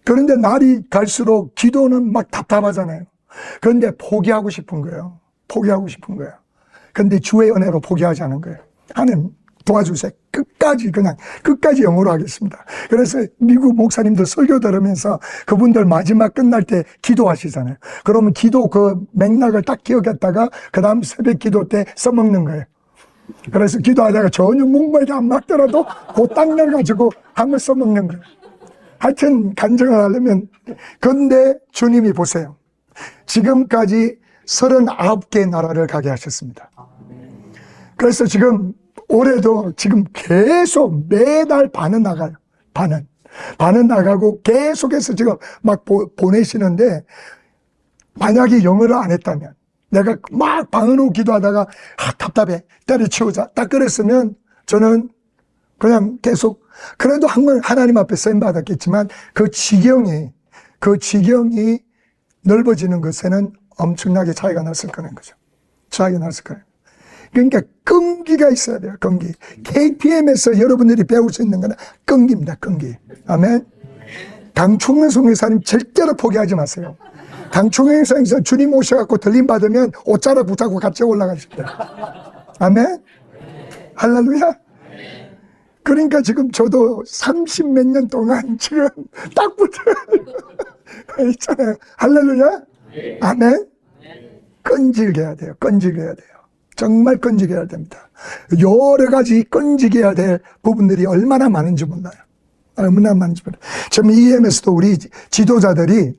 그런데 날이 갈수록 기도는 막 답답하잖아요. 그런데 포기하고 싶은 거예요. 그런데 주의 은혜로 포기하지 않은 거예요. 하나님 도와주세요. 끝까지 영어로 하겠습니다. 그래서 미국 목사님들 설교 들으면서 그분들 마지막 끝날 때 기도하시잖아요. 그러면 기도 그 맥락을 딱 기억했다가 그 다음 새벽 기도 때 써먹는 거예요. 그래서 기도하다가 전혀 목말이 안 맞더라도 그 땅날 가지고 한번 써먹는 거예요. 하여튼 간증을 하려면, 근데 주님이 보세요. 지금까지 39개 나라를 가게 하셨습니다. 그래서 지금 올해도 지금 계속 매달 반은 나가요. 반은 나가고 계속해서 지금 막 보내시는데, 만약에 영어를 안 했다면, 내가 막 방언으로 기도하다가 답답해, 때려치우자 딱 그랬으면 저는 그냥 계속, 그래도 하나님 앞에 쓰임 받았겠지만 그 지경이 넓어지는 것에는 엄청나게 차이가 났을 거라는 거죠. 그러니까 끈기가 있어야 돼요. 끈기. KPM에서 여러분들이 배울 수 있는 거는 끈기입니다. 끈기. 아멘. 강충근 선교사님 절대로 포기하지 마세요. 강충근 선교사 주님 오셔갖고 들림 받으면 옷자락 붙잡고 같이 올라가십니다. 아멘. 할렐루야. 그러니까 지금 저도 30몇 년 동안 지금 딱 붙어 있잖아요. 할렐루야. 아멘. 끈질겨야 돼요. 정말 끈질겨야 됩니다. 여러 가지 끈질겨야 될 부분들이 얼마나 많은지 몰라요. 지금 EM에서도 우리 지도자들이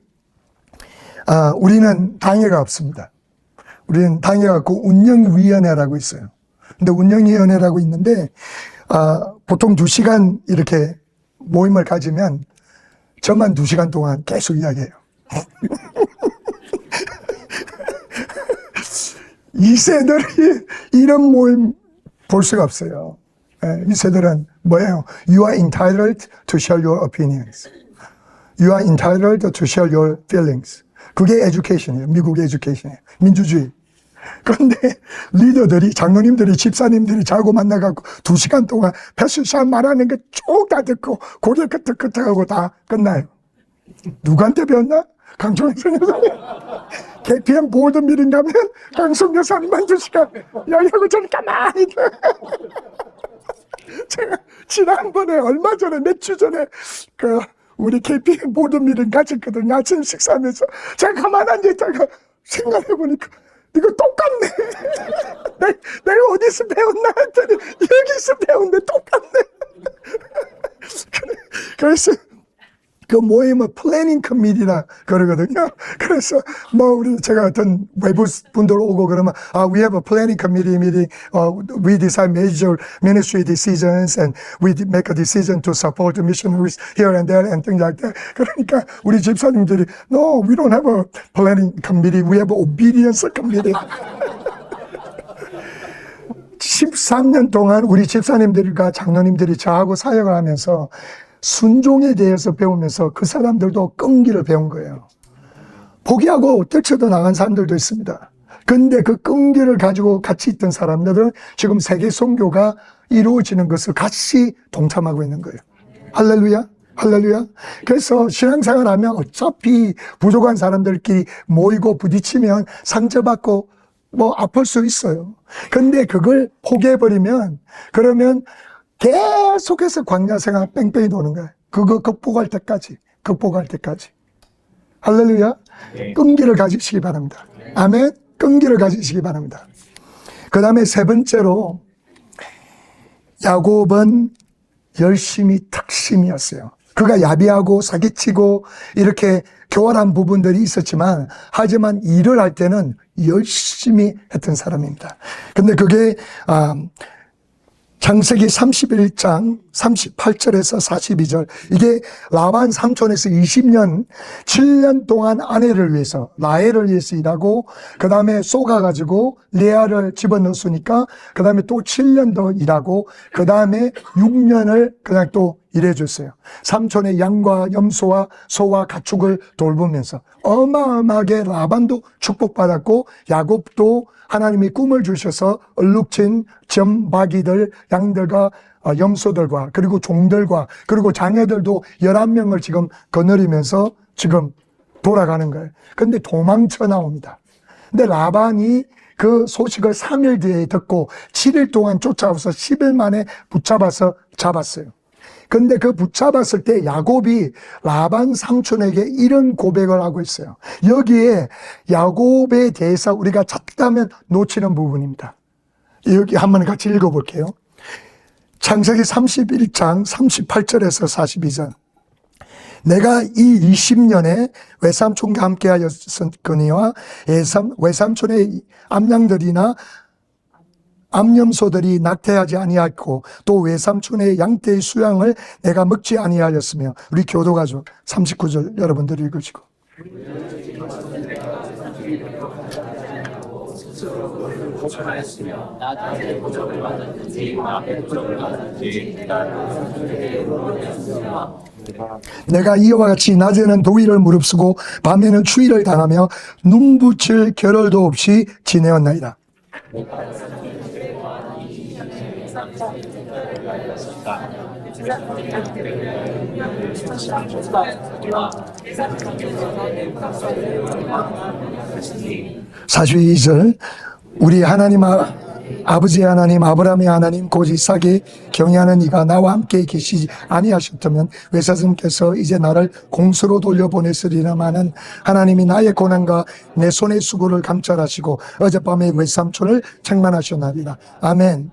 우리는 당회가 없습니다. 우리는 당회가 없고 운영위원회라고 있어요. 근데 운영위원회라고 있는데 보통 2시간 이렇게 모임을 가지면 저만 2시간 동안 계속 이야기해요. 이 세들이 이런 모임 볼 수가 없어요. 이 세들은 뭐예요? You are entitled to share your opinions. You are entitled to share your feelings. 그게 education이에요. 미국의 education이에요. 민주주의. 그런데 리더들이, 장로님들이, 집사님들이 자고 만나갖고 2시간 동안 패션샵 말하는 게 쭉 다 듣고 고개 끄덕끄덕하고 다 끝나요. 누구한테 배웠나? 강종현 선생님. KPM 보드 미팅 가면 강성 여사님만 2시간 여기하고 저는 가만히 제가 지난번에 얼마 전에 몇 주 전에 우리 KPM 보드 미팅 가졌거든요. 아침 식사하면서 제가 가만히 앉아있다가 생각해보니까 이거 똑같네. 내가 어디서 배웠나 했더니 여기서 배운데 똑같네. 그래서 그 모임을 플래닝 커미티라 그러거든요. 그래서 우리 제가 어떤 외부 분들 오고 그러면 we have a planning committee meeting. We decide major ministry decisions and we make a decision to support the missionaries here and there and things like that. 그러니까 우리 집사님들이 no, we don't have a planning committee. We have an obedience committee. 13년 동안 우리 집사님들과 장로님들이 저하고 사역을 하면서 순종에 대해서 배우면서 그 사람들도 끈기를 배운 거예요. 포기하고 떨쳐져 나간 사람들도 있습니다. 근데 그 끈기를 가지고 같이 있던 사람들은 지금 세계 선교가 이루어지는 것을 같이 동참하고 있는 거예요. 할렐루야. 할렐루야. 그래서 신앙생활 하면 어차피 부족한 사람들끼리 모이고 부딪히면 상처받고 아플 수 있어요. 근데 그걸 포기해버리면 그러면 계속해서 광야 생활 뺑뺑이 도는 거예요. 그거 극복할 때까지. 할렐루야. 끈기를 가지시기 바랍니다. 아멘. 끈기를 가지시기 바랍니다. 그 다음에 세 번째로 야곱은 열심히 특심이었어요. 그가 야비하고 사기치고 이렇게 교활한 부분들이 있었지만 하지만 일을 할 때는 열심히 했던 사람입니다. 근데 그게 창세기 31장 38절에서 42절 이게 라반 삼촌에서 7년 동안 아내를 위해서 라헬을 위해서 일하고 그 다음에 쏘가가지고 레아를 집어넣었으니까 그 다음에 또 7년 더 일하고 그 다음에 6년을 그냥 또 일해줬어요. 삼촌의 양과 염소와 소와 가축을 돌보면서 어마어마하게 라반도 축복받았고 야곱도 하나님이 꿈을 주셔서 얼룩진 점박이들, 양들과 염소들과 그리고 종들과 그리고 자녀들도 11명을 지금 거느리면서 지금 돌아가는 거예요. 근데 도망쳐 나옵니다. 근데 라반이 그 소식을 3일 뒤에 듣고 7일 동안 쫓아와서 10일 만에 붙잡아서 잡았어요. 근데 그 붙잡았을 때 야곱이 라반 삼촌에게 이런 고백을 하고 있어요. 여기에 야곱에 대해서 우리가 찾다면 놓치는 부분입니다. 여기 한번 같이 읽어볼게요. 창세기 31장 38절에서 42절. 내가 이 20년에 외삼촌과 함께하였거니와 외삼촌의 암양들이나 암염소들이 낙태하지 아니하였고 또 외삼촌의 양떼의 수양을 내가 먹지 아니하였으며 우리 교도가족 39절 여러분들이 읽으시고 내가 이와 같이 낮에는 더위를 무릅쓰고 밤에는 추위를 당하며 눈붙일 겨를도 없이 지내었나이다. (42절) 우리 하나님 아버지 하나님 아브라함의 하나님 곧 이삭이 경외하는 이가 나와 함께 계시지 아니하셨다면 외사슴께서 이제 나를 공수로 돌려보냈으리라마는 하나님이 나의 고난과 내 손의 수고를 감찰하시고 어젯밤에 외삼촌을 책망하셨나이다. 아멘.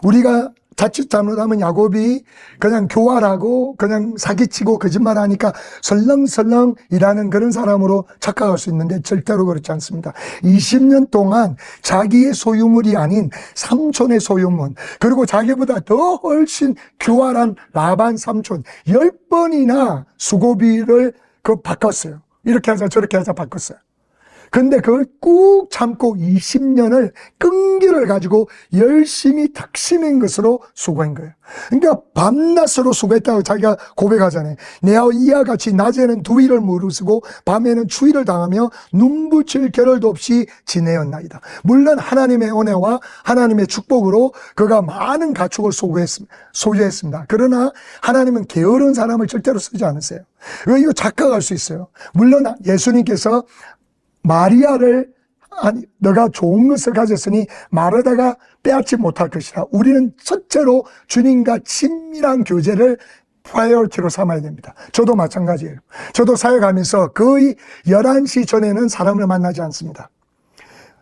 우리가 자칫 잘못하면 야곱이 그냥 교활하고 그냥 사기치고 거짓말하니까 설렁설렁 일하는 그런 사람으로 착각할 수 있는데 절대로 그렇지 않습니다. 20년 동안 자기의 소유물이 아닌 삼촌의 소유물, 그리고 자기보다 더 훨씬 교활한 라반 삼촌 10번이나 수고비를 바꿨어요. 이렇게 하자 저렇게 하자 바꿨어요. 근데 그걸 꾹 참고 20년을 끈기를 가지고 열심히 덕심인 것으로 수고한 거예요. 그러니까 밤낮으로 수고했다고 자기가 고백하잖아요. 내와 이와 같이 낮에는 두위를 무르쓰고 밤에는 추위를 당하며 눈붙일 겨를도 없이 지내었나이다. 물론 하나님의 은혜와 하나님의 축복으로 그가 많은 가축을 소유했습니다. 그러나 하나님은 게으른 사람을 절대로 쓰지 않으세요. 이거 착각할 수 있어요. 물론 예수님께서 마리아를 너가 좋은 것을 가졌으니 마르다가 빼앗지 못할 것이라. 우리는 첫째로 주님과 친밀한 교제를 프라이어리티로 삼아야 됩니다. 저도 마찬가지예요. 저도 사역하면서 거의 11시 전에는 사람을 만나지 않습니다.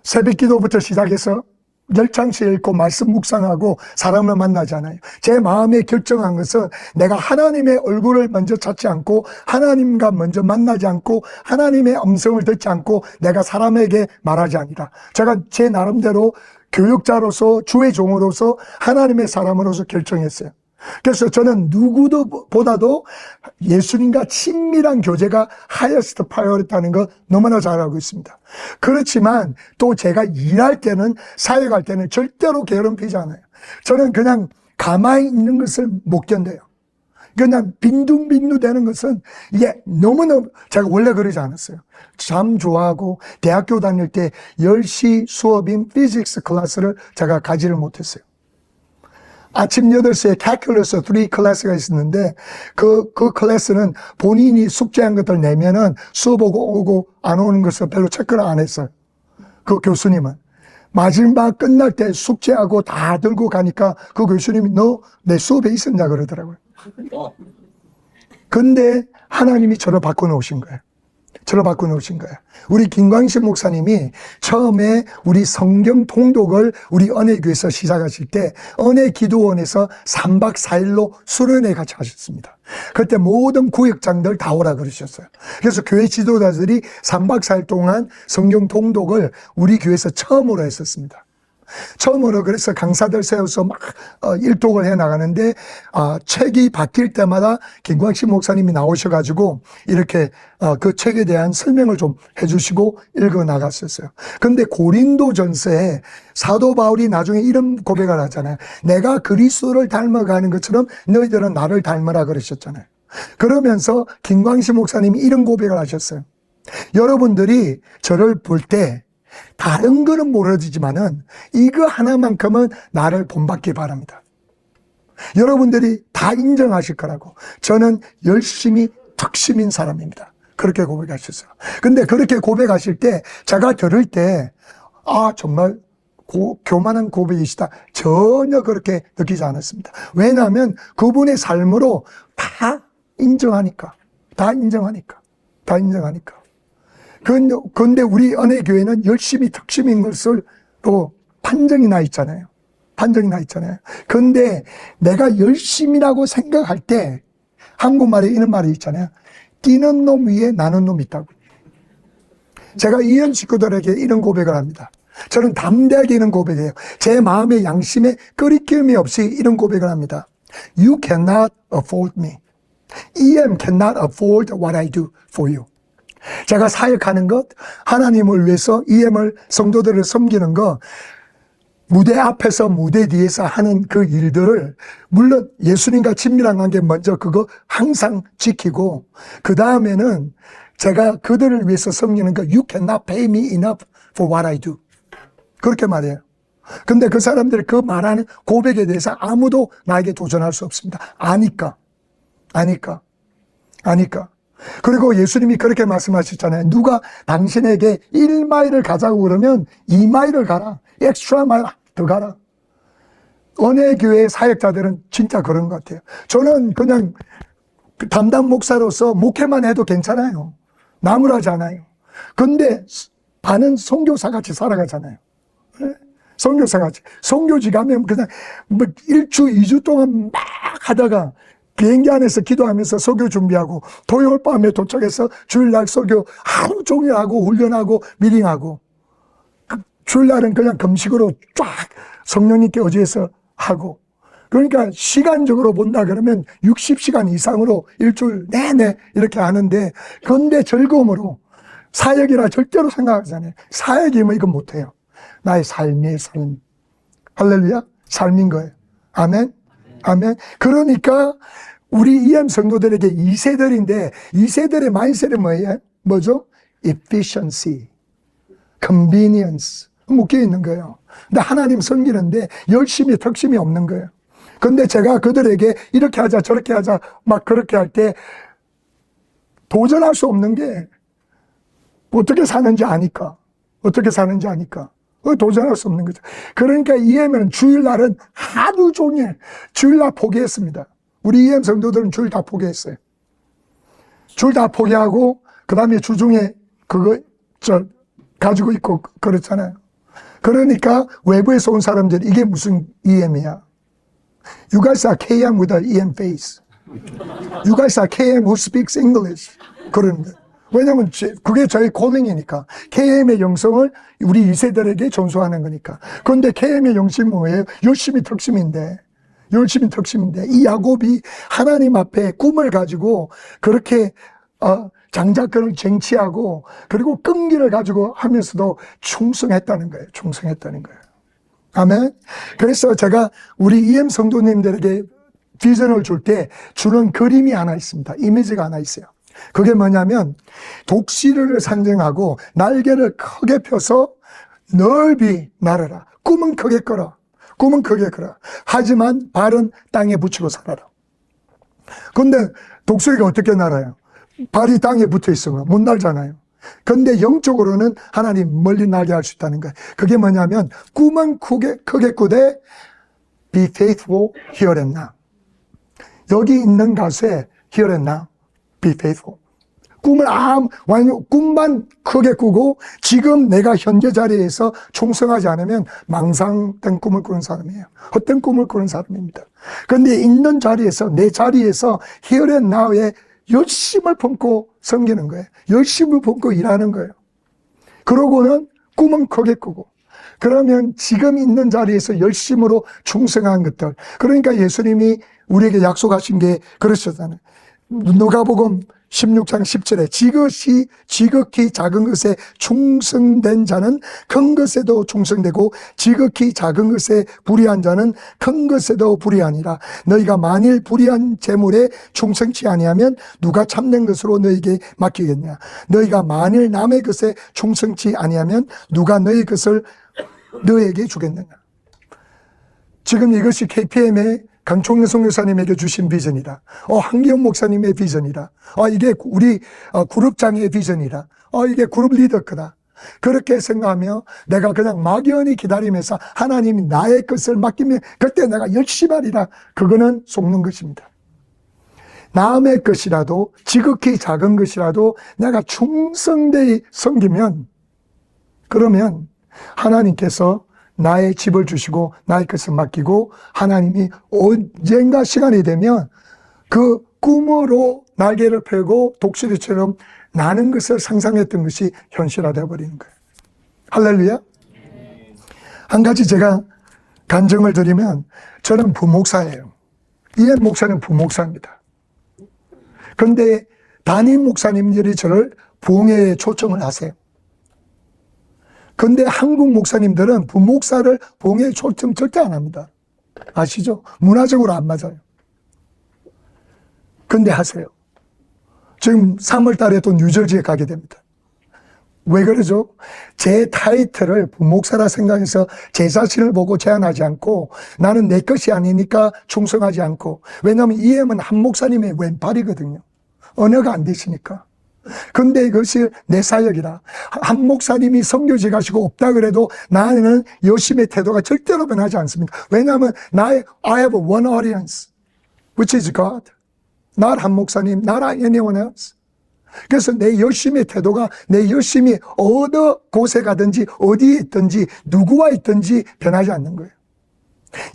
새벽 기도부터 시작해서 10장씩 읽고 말씀 묵상하고 사람을 만나지 않아요. 제 마음에 결정한 것은 내가 하나님의 얼굴을 먼저 찾지 않고 하나님과 먼저 만나지 않고 하나님의 음성을 듣지 않고 내가 사람에게 말하지 아니라, 제가 제 나름대로 교육자로서 주의 종으로서 하나님의 사람으로서 결정했어요. 그래서 저는 누구보다도 예수님과 친밀한 교제가 하이어스트 파이어리티라는 거 너무나 잘 알고 있습니다. 그렇지만 또 제가 일할 때는, 사역할 때는 절대로 게으름 피지 않아요. 저는 그냥 가만히 있는 것을 못 견뎌요. 그냥 빈둥빈둥 되는 것은 이게 너무너무, 제가 원래 그러지 않았어요. 참 좋아하고 대학교 다닐 때 10시 수업인 피직스 클래스를 제가 가지를 못했어요. 아침 8시에 calculus 3 클래스가 있었는데 그 클래스는 본인이 숙제한 것들 내면은 수업 오고 안 오는 것을 별로 체크를 안 했어요. 그 교수님은. 마지막 끝날 때 숙제하고 다 들고 가니까 그 교수님이 너 내 수업에 있었냐 그러더라고요. 근데 하나님이 저를 바꿔놓으신 거예요. 저를 바꿔놓으신 거예요. 우리 김광실 목사님이 처음에 우리 성경 통독을 우리 은혜교회에서 시작하실 때 은혜기도원에서 3박 4일로 수련회 같이 하셨습니다. 그때 모든 구역장들 다 오라 그러셨어요. 그래서 교회 지도자들이 3박 4일 동안 성경 통독을 우리 교회에서 처음으로 했었습니다. 처음으로. 그래서 강사들 세워서 막 일독을 해 나가는데 책이 바뀔 때마다 김광식 목사님이 나오셔가지고 이렇게 그 책에 대한 설명을 좀 해주시고 읽어 나갔었어요. 근데 고린도전서에 사도 바울이 나중에 이런 고백을 하잖아요. 내가 그리스도를 닮아가는 것처럼 너희들은 나를 닮으라 그러셨잖아요. 그러면서 김광식 목사님이 이런 고백을 하셨어요. 여러분들이 저를 볼때 다른 거는 모르지만은 이거 하나만큼은 나를 본받기 바랍니다. 여러분들이 다 인정하실 거라고. 저는 열심히 덕심인 사람입니다. 그렇게 고백하셨어요. 근데 그렇게 고백하실 때 제가 들을 때 정말 교만한 고백이시다, 전혀 그렇게 느끼지 않았습니다. 왜냐하면 그분의 삶으로 다 인정하니까. 그런데 우리 은혜교회는 열심히 덕심인 것을 또 판정이 나 있잖아요. 그런데 내가 열심이라고 생각할 때 한국말에 이런 말이 있잖아요. 뛰는 놈 위에 나는 놈이 있다고. 제가 이현 식구들에게 이런 고백을 합니다. 저는 담대하게 이런 고백해요. 제 마음의 양심에 끄리낌이 없이 이런 고백을 합니다. You cannot afford me. EM cannot afford what I do for you. 제가 사역하는 것, 하나님을 위해서 EM을, 성도들을 섬기는 것, 무대 앞에서 무대 뒤에서 하는 그 일들을, 물론 예수님과 친밀한 관계 먼저 그거 항상 지키고, 그 다음에는 제가 그들을 위해서 섬기는 것, You cannot pay me enough for what I do. 그렇게 말해요. 근데 그 사람들이 그 말하는 고백에 대해서 아무도 나에게 도전할 수 없습니다. 아니까. 그리고 예수님이 그렇게 말씀하셨잖아요. 누가 당신에게 1마일을 가자고 그러면 2마일을 가라. 엑스트라 마일 더 가라. 은혜교회 사역자들은 진짜 그런 것 같아요. 저는 그냥 담당 목사로서 목회만 해도 괜찮아요. 나무라지 않아요. 근데 반은 선교사같이 살아가잖아요. 선교사같이. 선교지 가면 그냥 뭐 1주, 2주 동안 막 하다가 비행기 안에서 기도하면서 설교 준비하고 토요일 밤에 도착해서 주일날 설교 하루 종일 하고 훈련하고 미팅하고 주일날은 그냥 금식으로 쫙 성령님께 의지해서 하고 그러니까 시간적으로 본다 그러면 60시간 이상으로 일주일 내내 이렇게 하는데 그런데 즐거움으로 사역이라 절대로 생각하잖아요. 사역이면 이건 못해요. 나의 삶의 삶. 할렐루야. 삶인 거예요. 아멘. 아멘. 그러니까 우리 EM 성도들에게 2세들인데 2세들의 마인드셋이 뭐예요? 뭐죠? Efficiency, Convenience 묶여 있는 거예요. 근데 하나님 섬기는데 열심히 턱심이 없는 거예요. 근데 제가 그들에게 이렇게 하자 저렇게 하자 막 그렇게 할 때 도전할 수 없는 게 어떻게 사는지 아니까. 어떻게 사는지 아니까. 도전할 수 없는 거죠. 그러니까 EM은 주일날은 하루 종일 주일날 포기했습니다. 우리 EM 성도들은 주일 다 포기했어요. 주일 다 포기하고 그 다음에 주중에 그거 가지고 있고 그렇잖아요. 그러니까 외부에서 온 사람들이 이게 무슨 EM이야. You guys are KM with an EM face. You guys are KM who speaks English. 그러는 거예요. 왜냐면 그게 저희 콜링이니까. KM의 영성을 우리 2세들에게 전수하는 거니까. 그런데 KM의 영성이 뭐예요? 열심히 턱심인데. 열심히 턱심인데. 이 야곱이 하나님 앞에 꿈을 가지고 그렇게 장자권을 쟁취하고 그리고 끈기를 가지고 하면서도 충성했다는 거예요. 충성했다는 거예요. 아멘. 그래서 제가 우리 EM 성도님들에게 비전을 줄 때 주는 그림이 하나 있습니다. 이미지가 하나 있어요. 그게 뭐냐면 독수리를 상징하고 날개를 크게 펴서 넓이 날아라. 꿈은 크게 꿔라. 꿈은 크게 꿔라. 하지만 발은 땅에 붙이고 살아라. 근데 독수리가 어떻게 날아요? 발이 땅에 붙어 있으면 못 날잖아요. 근데 영적으로는 하나님 멀리 날게 할 수 있다는 거예요. 그게 뭐냐면 꿈은 크게 꾸되 be faithful here and now. 여기 있는 가수에 here and now. Be faithful. 꿈만 크게 꾸고 지금 내가 현재 자리에서 충성하지 않으면 망상된 꿈을 꾸는 사람이에요. 헛된 꿈을 꾸는 사람입니다. 그런데 있는 자리에서 내 자리에서 here and now에 열심을 품고 섬기는 거예요. 열심을 품고 일하는 거예요. 그러고는 꿈은 크게 꾸고 그러면 지금 있는 자리에서 열심으로 충성한 것들. 그러니까 예수님이 우리에게 약속하신 게 그러셨잖아요. 누가복음 16장 10절에 지극히 작은 것에 충성된 자는 큰 것에도 충성되고 지극히 작은 것에 불의한 자는 큰 것에도 불의하니라. 너희가 만일 불의한 재물에 충성치 아니하면 누가 참된 것으로 너희에게 맡기겠냐. 너희가 만일 남의 것에 충성치 아니하면 누가 너희 것을 너희에게 주겠느냐. 지금 이것이 KPM의 강총래 선교사님에게 주신 비전이다. 한기영 목사님의 비전이다. 이게 우리 그룹장의 비전이다. 이게 그룹 리더크다. 그렇게 생각하며 내가 그냥 막연히 기다리면서 하나님이 나의 것을 맡기면 그때 내가 열심히 하리라. 그거는 속는 것입니다. 남의 것이라도 지극히 작은 것이라도 내가 충성되이 섬기면 그러면 하나님께서 나의 집을 주시고 나의 것을 맡기고 하나님이 언젠가 시간이 되면 그 꿈으로 날개를 펴고 독수리처럼 나는 것을 상상했던 것이 현실화되어 버리는 거예요. 할렐루야. 한 가지 제가 간증을 드리면 저는 부목사예요. 이엔 목사는 부목사입니다. 그런데 담임 목사님들이 저를 부흥회에 초청을 하세요. 근데 한국 목사님들은 부목사를 봉에 초청 절대 안 합니다. 아시죠? 문화적으로 안 맞아요. 근데 하세요. 지금 3월 달에 또 뉴저지에 가게 됩니다. 왜 그러죠? 제 타이틀을 부목사라 생각해서 제 자신을 보고 제한하지 않고 나는 내 것이 아니니까 충성하지 않고 왜냐하면 EM은 한 목사님의 왼팔이거든요. 언어가 안 되시니까. 근데 이것이 내 사역이라. 한 목사님이 선교지 가시고 없다 그래도 나는 열심의 태도가 절대로 변하지 않습니다. 왜냐하면 I have one audience, which is God. Not 한 목사님, not anyone else. 그래서 내 열심의 태도가 내 열심이 어느 곳에 가든지 어디에 있든지 누구와 있든지 변하지 않는 거예요.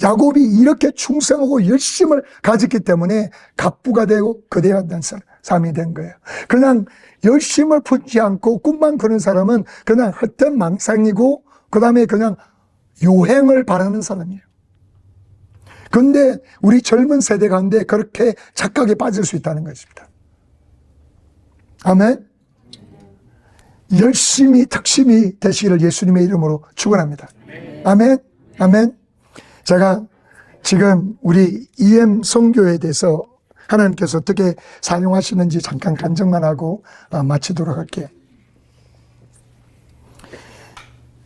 야곱이 이렇게 충성하고 열심을 가졌기 때문에 갑부가 되고 거대한 사람이 된 거예요. 그냥 열심을 품지 않고 꿈만 꾸는 사람은 그냥 헛된 망상이고 그 다음에 그냥 유행을 바라는 사람이에요. 그런데 우리 젊은 세대 가운데 그렇게 착각에 빠질 수 있다는 것입니다. 아멘. 열심히 특심이 되시기를 예수님의 이름으로 축원합니다. 아멘. 아멘. 제가 지금 우리 EM 선교에 대해서 하나님께서 어떻게 사용하시는지 잠깐 간증만 하고 마치도록 할게요.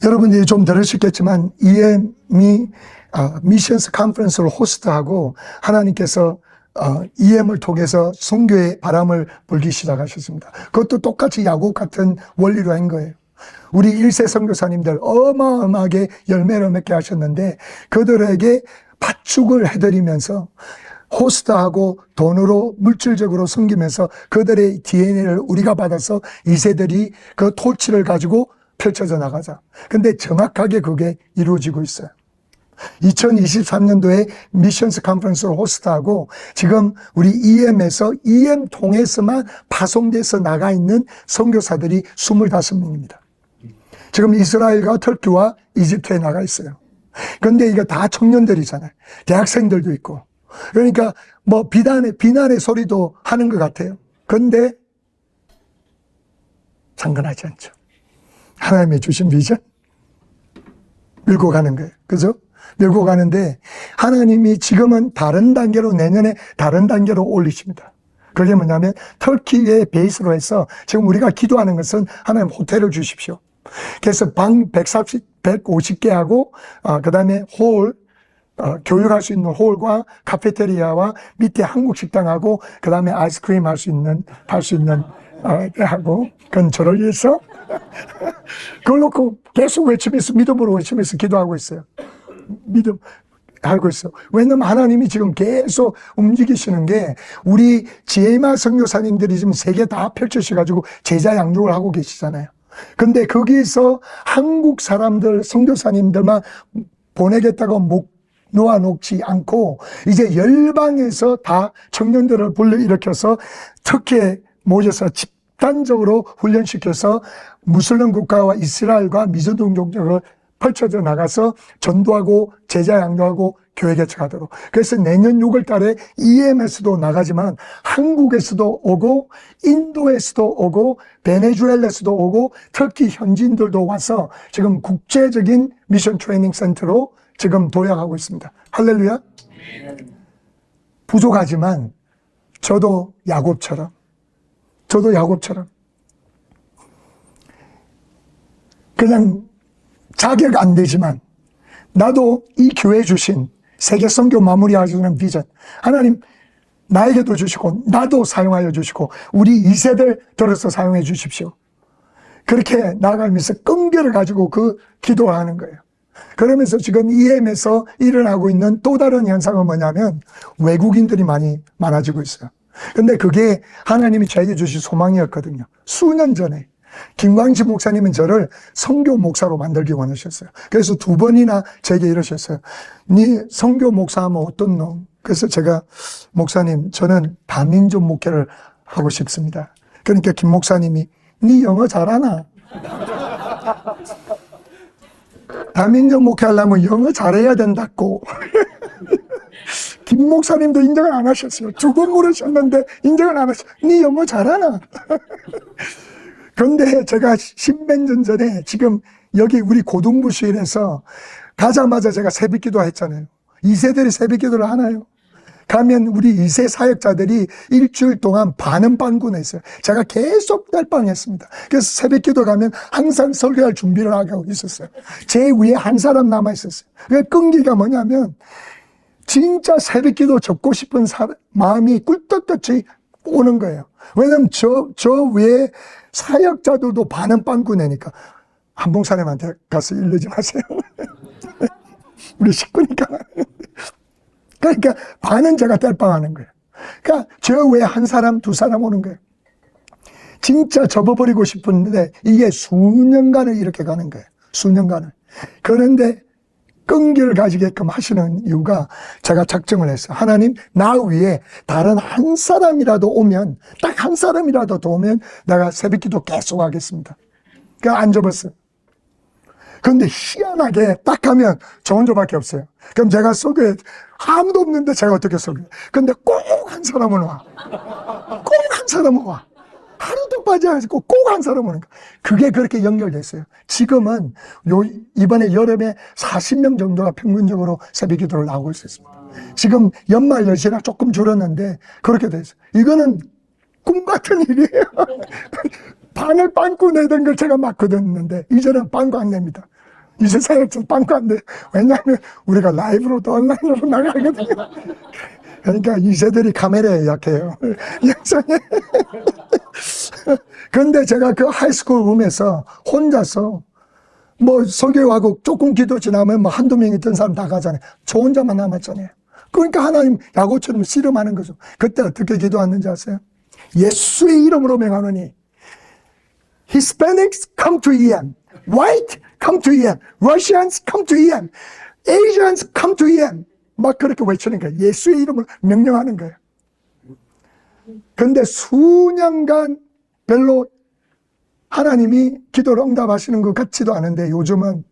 여러분들이 좀 들으셨겠지만 EM이 미션스 컨퍼런스를 호스트하고 하나님께서 EM을 통해서 선교의 바람을 불기 시작하셨습니다. 그것도 똑같이 야곱 같은 원리로 한 거예요. 우리 1세 선교사님들 어마어마하게 열매를 맺게 하셨는데 그들에게 밭죽을 해드리면서 호스트하고 돈으로 물질적으로 섬기면서 그들의 DNA를 우리가 받아서 2세들이 그 토치를 가지고 펼쳐져 나가자. 근데 정확하게 그게 이루어지고 있어요. 2023년도에 미션스 컨퍼런스를 호스트하고 지금 우리 EM에서 EM 통해서만 파송돼서 나가 있는 선교사들이 25명입니다. 지금 이스라엘과 터키와 이집트에 나가 있어요. 그런데 이거 다 청년들이잖아요. 대학생들도 있고. 그러니까 뭐 비난의 소리도 하는 것 같아요. 그런데 상관하지 않죠. 하나님의 주신 비전 밀고 가는 거예요. 그죠? 밀고 가는데 하나님이 지금은 다른 단계로 내년에 다른 단계로 올리십니다. 그게 뭐냐면 터키의 베이스로 해서 지금 우리가 기도하는 것은 하나님 호텔을 주십시오. 그래서 방 150개 하고 그 다음에 홀 교육할 수 있는 홀과 카페테리아와 밑에 한국 식당하고 그 다음에 아이스크림 팔 수 있는 하고 그건 저를 위해서 그걸 놓고 계속 외치면서 믿음으로 외치면서 기도하고 있어요. 믿음 하고 있어. 왜냐면 하나님이 지금 계속 움직이시는 게 우리 지혜마 선교사님들이 지금 세계 다 펼쳐셔가지고 제자 양육을 하고 계시잖아요. 근데 거기에서 한국 사람들 선교사님들만 보내겠다고 목 놓아놓지 않고 이제 열방에서 다 청년들을 불러일으켜서 특히 모여서 집단적으로 훈련시켜서 무슬림 국가와 이스라엘과 미전동 종족을 펼쳐져 나가서 전도하고 제자 양육하고 교회 개척하도록. 그래서 내년 6월 달에 EM에서도 나가지만 한국에서도 오고 인도에서도 오고 베네수엘라에서도 오고 터키 현지인들도 와서 지금 국제적인 미션 트레이닝 센터로 지금 도약하고 있습니다. 할렐루야. 부족하지만 저도 야곱처럼 그냥 자격 안 되지만 나도 이 교회 주신 세계 선교 마무리하시는 비전 하나님 나에게도 주시고 나도 사용하여 주시고 우리 2세들 들어서 사용해 주십시오. 그렇게 나아가면서 끈기를 가지고 그 기도를 하는 거예요. 그러면서 지금 EM에서 일어나고 있는 또 다른 현상은 뭐냐면 외국인들이 많아지고 있어요. 근데 그게 하나님이 저에게 주신 소망이었거든요. 수년 전에 김광진 목사님은 저를 선교 목사로 만들기 원하셨어요. 그래서 2번이나 제게 이러셨어요. 네 선교 목사하면 어떤 놈? 그래서 제가 목사님 저는 다민족 목회를 하고 싶습니다. 그러니까 김 목사님이 네 영어 잘하나? 다민족 목회하려면 영어 잘해야 된다고. 김 목사님도 인정을 안 하셨어요. 2번 물으셨는데 인정을 안 하셨어요. 네 영어 잘하나? 그런데 제가 10몇 년 전에 지금 여기 우리 고등부시에서 가자마자 제가 새벽기도 했잖아요. 2세들이 새벽기도를 하나요? 가면 우리 2세 사역자들이 일주일 동안 반응반군 했어요. 제가 계속 딸빵했습니다. 그래서 새벽기도 가면 항상 설교할 준비를 하고 있었어요. 제 위에 한 사람 남아 있었어요. 그 끈기가 뭐냐면 진짜 새벽기도 접고 싶은 마음이 꿀떡같이 오는 거예요. 왜냐면 저 위에 사역자들도 반응빵구 내니까 한봉사님한테 가서 이러지 마세요. 우리 식구니까. 그러니까 반은 제가 딸빵하는 거예요. 그러니까 저 외에 한 사람, 2사람 오는 거예요. 진짜 접어버리고 싶은데 이게 수년간을 이렇게 가는 거예요. 수년간을. 그런데 끈기를 가지게끔 하시는 이유가 제가 작정을 했어요. 하나님, 나 위에 다른 한 사람이라도 오면, 딱 한 사람이라도 더 오면 내가 새벽기도 계속 하겠습니다. 그러니까 안 접었어요. 그런데 희한하게 딱 가면 저 혼자밖에 없어요. 그럼 제가 속에 아무도 없는데 제가 어떻게 속여요? 근데 꼭 한 사람은 와. 꼭 한 사람은 와. 하루도 빠지지 않고 꼭 한 사람 오는 거. 그게 그렇게 연결됐어요. 지금은 이번에 여름에 40명 정도가 평균적으로 새벽 기도를 나오고 있었습니다. 지금 연말 연시라 조금 줄었는데 그렇게 됐어요. 이거는 꿈 같은 일이에요. 방을 빵꾸 내던 걸 제가 막고 듣는데 이제는 빵꾸 안 냅니다. 이 세상에서 빵꾸 안 돼. 왜냐하면 우리가 라이브로도 온라인으로 나가거든요. 그러니까 이 세들이 카메라에 약해요. 영상에. 근데 제가 그 하이스쿨 룸에서 혼자서 뭐 설교하고 조금 기도 지나면 뭐 한두 명 있던 사람 다 가잖아요. 저 혼자만 남았잖아요. 그러니까 하나님 야고처럼 씨름하는 거죠. 그때 어떻게 기도하는지 아세요? 예수의 이름으로 명하노니 Hispanics come to EM, White come to EM, Russians come to EM, Asians come to EM. 막 그렇게 외치는 거예요. 예수의 이름을 명령하는 거예요. 그런데 수년간 별로 하나님이 기도를 응답하시는 것 같지도 않은데 요즘은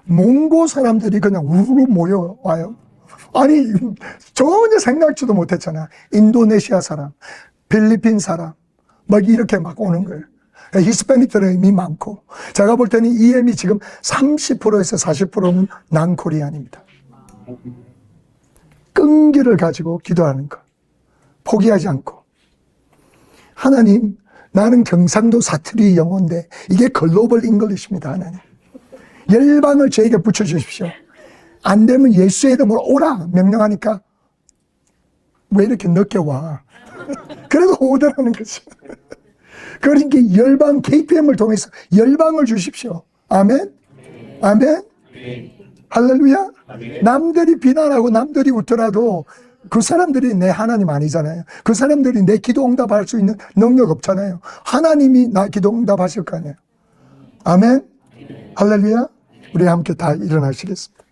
몽고 사람들이 그냥 우르르 모여와요. 아니 전혀 생각지도 못했잖아. 인도네시아 사람, 필리핀 사람 막 이렇게 막 오는 거예요. 히스패닉들은 이미 많고 제가 볼 때는 EM이 지금 30%에서 40%는 난코리안입니다. 끈기를 가지고 기도하는 것 포기하지 않고 하나님 나는 경상도 사투리 영어인데 이게 글로벌 잉글리시입니다. 하나님 열방을 저에게 붙여주십시오. 안 되면 예수의 이름으로 오라 명령하니까 왜 이렇게 늦게 와. 그래도 오더라는 거죠. 그러니까 열방 KPM을 통해서 열방을 주십시오. 아멘? 아멘? 할렐루야? 남들이 비난하고 남들이 웃더라도 그 사람들이 내 하나님 아니잖아요. 그 사람들이 내 기도 응답할 수 있는 능력 없잖아요. 하나님이 나 기도 응답하실 거 아니에요. 아멘? 할렐루야? 우리 함께 다 일어나시겠습니다.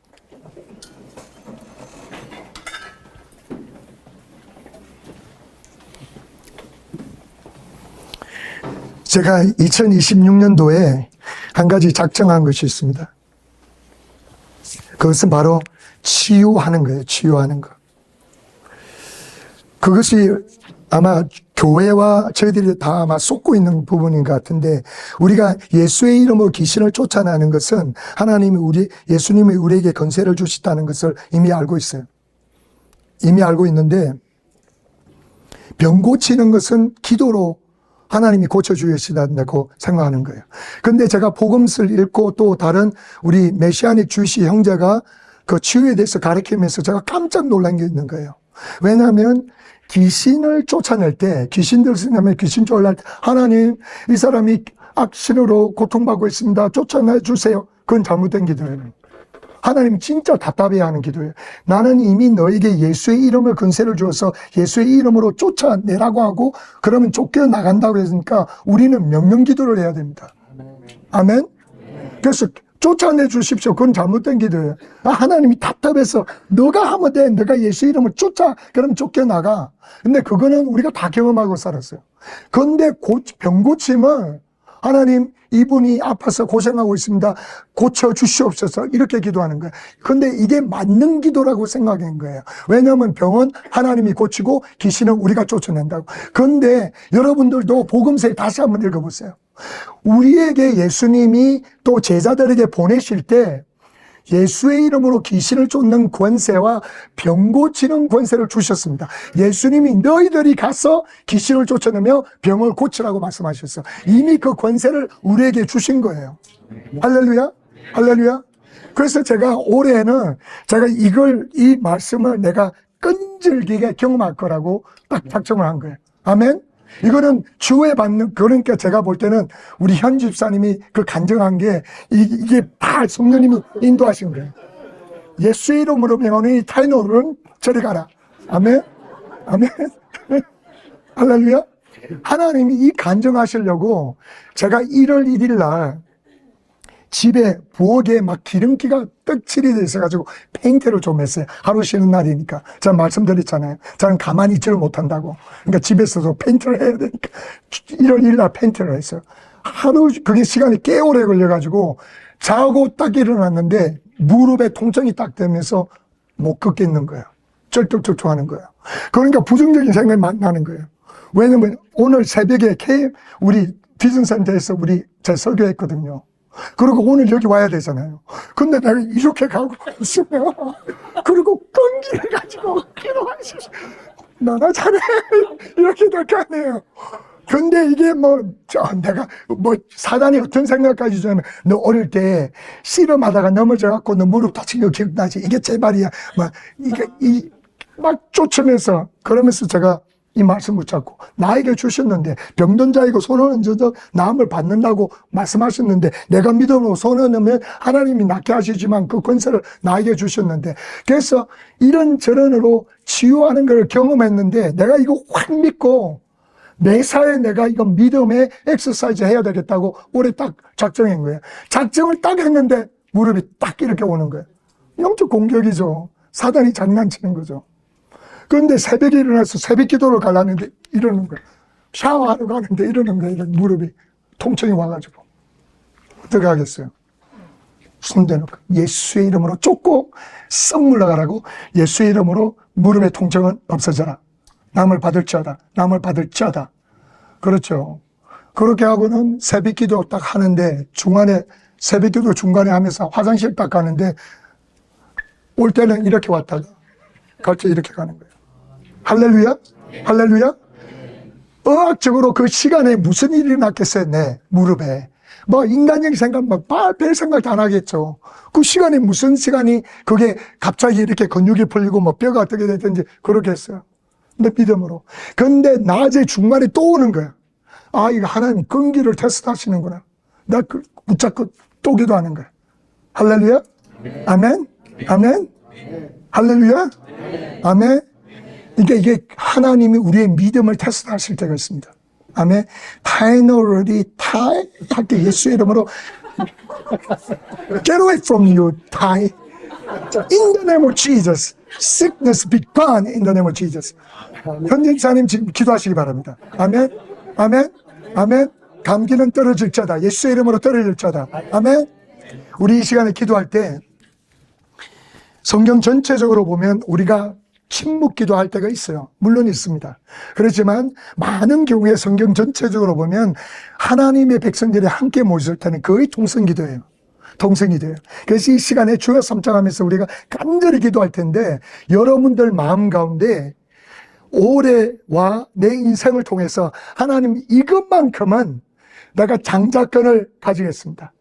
제가 2026년도에 한 가지 작정한 것이 있습니다. 그것은 바로 치유하는 거예요. 치유하는 거. 그것이 아마 교회와 저희들이 다 아마 쏟고 있는 부분인 것 같은데 우리가 예수의 이름으로 귀신을 쫓아내는 것은 예수님이 우리에게 권세를 주셨다는 것을 이미 알고 있어요. 이미 알고 있는데 병 고치는 것은 기도로 하나님이 고쳐주신다고 생각하는 거예요. 근데 제가 복음서를 읽고 또 다른 우리 메시아닉 주시 형제가 그 치유에 대해서 가르치면서 제가 깜짝 놀란 게 있는 거예요. 왜냐하면 귀신을 쫓아낼 때, 귀신들 생각하면 귀신 쫓아낼 때, 하나님, 이 사람이 악신으로 고통받고 있습니다. 쫓아내 주세요. 그건 잘못된 기도예요. 하나님 진짜 답답해야 하는 기도예요. 나는 이미 너에게 예수의 이름을 권세를 주어서 예수의 이름으로 쫓아내라고 하고 그러면 쫓겨나간다고 했으니까 우리는 명령 기도를 해야 됩니다. 아멘? 그래서 쫓아내 주십시오. 그건 잘못된 기도예요. 하나님이 답답해서 너가 하면 돼. 너가 예수 이름을 그러면 쫓겨나가. 근데 그거는 우리가 다 경험하고 살았어요. 그런데 병 고침은 하나님 이분이 아파서 고생하고 있습니다. 고쳐주시옵소서 이렇게 기도하는 거예요. 그런데 이게 맞는 기도라고 생각한 거예요. 왜냐하면 병은 하나님이 고치고 귀신은 우리가 쫓아낸다고. 그런데 여러분들도 복음서에 다시 한번 읽어보세요. 우리에게 예수님이 또 제자들에게 보내실 때 예수의 이름으로 귀신을 쫓는 권세와 병 고치는 권세를 주셨습니다. 예수님이 너희들이 가서 귀신을 쫓아내며 병을 고치라고 말씀하셨어요. 이미 그 권세를 우리에게 주신 거예요. 할렐루야? 할렐루야? 그래서 제가 올해는 제가 이 말씀을 내가 끈질기게 경험할 거라고 딱 작정을 한 거예요. 아멘? 이거는 주에 받는, 그러니까 제가 볼 때는 우리 현 집사님이 그 간증한 게 이게 다 성령님이 인도하신 거예요. 예수의 이름으로 명하노니 타이노는 저리 가라. 아멘? 아멘? 할렐루야? 하나님이 이 간증하시려고 제가 1월 1일 날 집에 부엌에 막 기름기가 떡칠이 돼 있어가지고 페인트를 좀 했어요. 하루 쉬는 날이니까. 제가 말씀드렸잖아요. 저는 가만히 있지를 못한다고. 그러니까 집에서도 페인트를 해야 되니까 1월 1일 날 페인트를 했어요. 하루 그게 시간이 꽤 오래 걸려가지고 자고 딱 일어났는데 무릎에 통증이 딱 되면서 못 걷겠는 거예요. 쩔뚝쩔뚝 하는 거예요. 그러니까 부정적인 생각이 막 나는 거예요. 왜냐면 오늘 새벽에 우리 비전센터에서 제 설교했거든요. 그리고 오늘 여기 와야 되잖아요. 근데 내가 이렇게 가고 있으면, 그리고 끈기를 가지고 기도하시죠. 나나 잘해. 이렇게 될 거 아니에요. 근데 이게 내가 사단이 어떤 생각까지 주냐면, 너 어릴 때 씨름하다가 넘어져갖고 너 무릎 다친 거 기억나지? 이게 제발이야. 막 쫓으면서, 그러면서 제가 이 말씀 붙잡고 나에게 주셨는데 병든 자이고 손을 얹어서 나음을 받는다고 말씀하셨는데 내가 믿음으로 손을 넣으면 하나님이 낫게 하시지만 그 권세를 나에게 주셨는데 그래서 이런저런으로 치유하는 걸 경험했는데 내가 이거 확 믿고 매사에 내가 이거 믿음의 엑서사이즈 해야 되겠다고 올해 딱 작정한 거예요. 작정을 딱 했는데 무릎이 딱 이렇게 오는 거예요. 영적 공격이죠. 사단이 장난치는 거죠. 그런데 새벽에 일어나서 새벽 기도를 가려는데 이러는 거예요. 샤워하러 가는데 이러는 거예요. 무릎이 통증이 와가지고. 어떻게 하겠어요? 손 대놓고 예수의 이름으로 쫓고 썩 물러가라고 예수의 이름으로 무릎의 통증은 없어져라. 남을 받을지어다. 남을 받을지어다. 그렇죠. 그렇게 하고는 새벽 기도 딱 하는데 새벽 기도 중간에 하면서 화장실 딱 가는데 올 때는 이렇게 왔다가 갑자기 이렇게 가는 거예요. 할렐루야? 할렐루야? 의학적으로 그 시간에 무슨 일이 일어났겠어요? 내 무릎에. 인간적인 생각, 별 생각 다 나겠죠. 그 시간에 무슨 시간이 그게 갑자기 이렇게 근육이 풀리고 뼈가 어떻게 됐든지 그렇게 했어요. 내 믿음으로. 근데 낮에 중간에 또 오는 거야. 아, 이거 하나님 끈기를 테스트 하시는구나. 나 붙잡고 또 기도하는 거야. 할렐루야? 아멘? 아멘? 할렐루야? 아멘? 그러니까 이게 하나님이 우리의 믿음을 테스트 하실 때가 있습니다. 아멘? 파이널리 할때 예수의 이름으로 Get away from you, die. In the name of Jesus. Sickness be gone in the name of Jesus. 현진사님 지금 기도하시기 바랍니다. 아멘? 아멘? 아멘? 감기는 떨어질 자다. 예수의 이름으로 떨어질 자다. 아멘? 우리 이 시간에 기도할 때 성경 전체적으로 보면 우리가 침묵 기도할 때가 있어요. 물론 있습니다. 그렇지만 많은 경우에 성경 전체적으로 보면 하나님의 백성들이 함께 모였을 때는 거의 통성기도예요. 통성기도예요. 그래서 이 시간에 주여 삼창하면서 우리가 간절히 기도할 텐데 여러분들 마음 가운데 올해와 내 인생을 통해서 하나님 이것만큼은 내가 장자권을 가지겠습니다.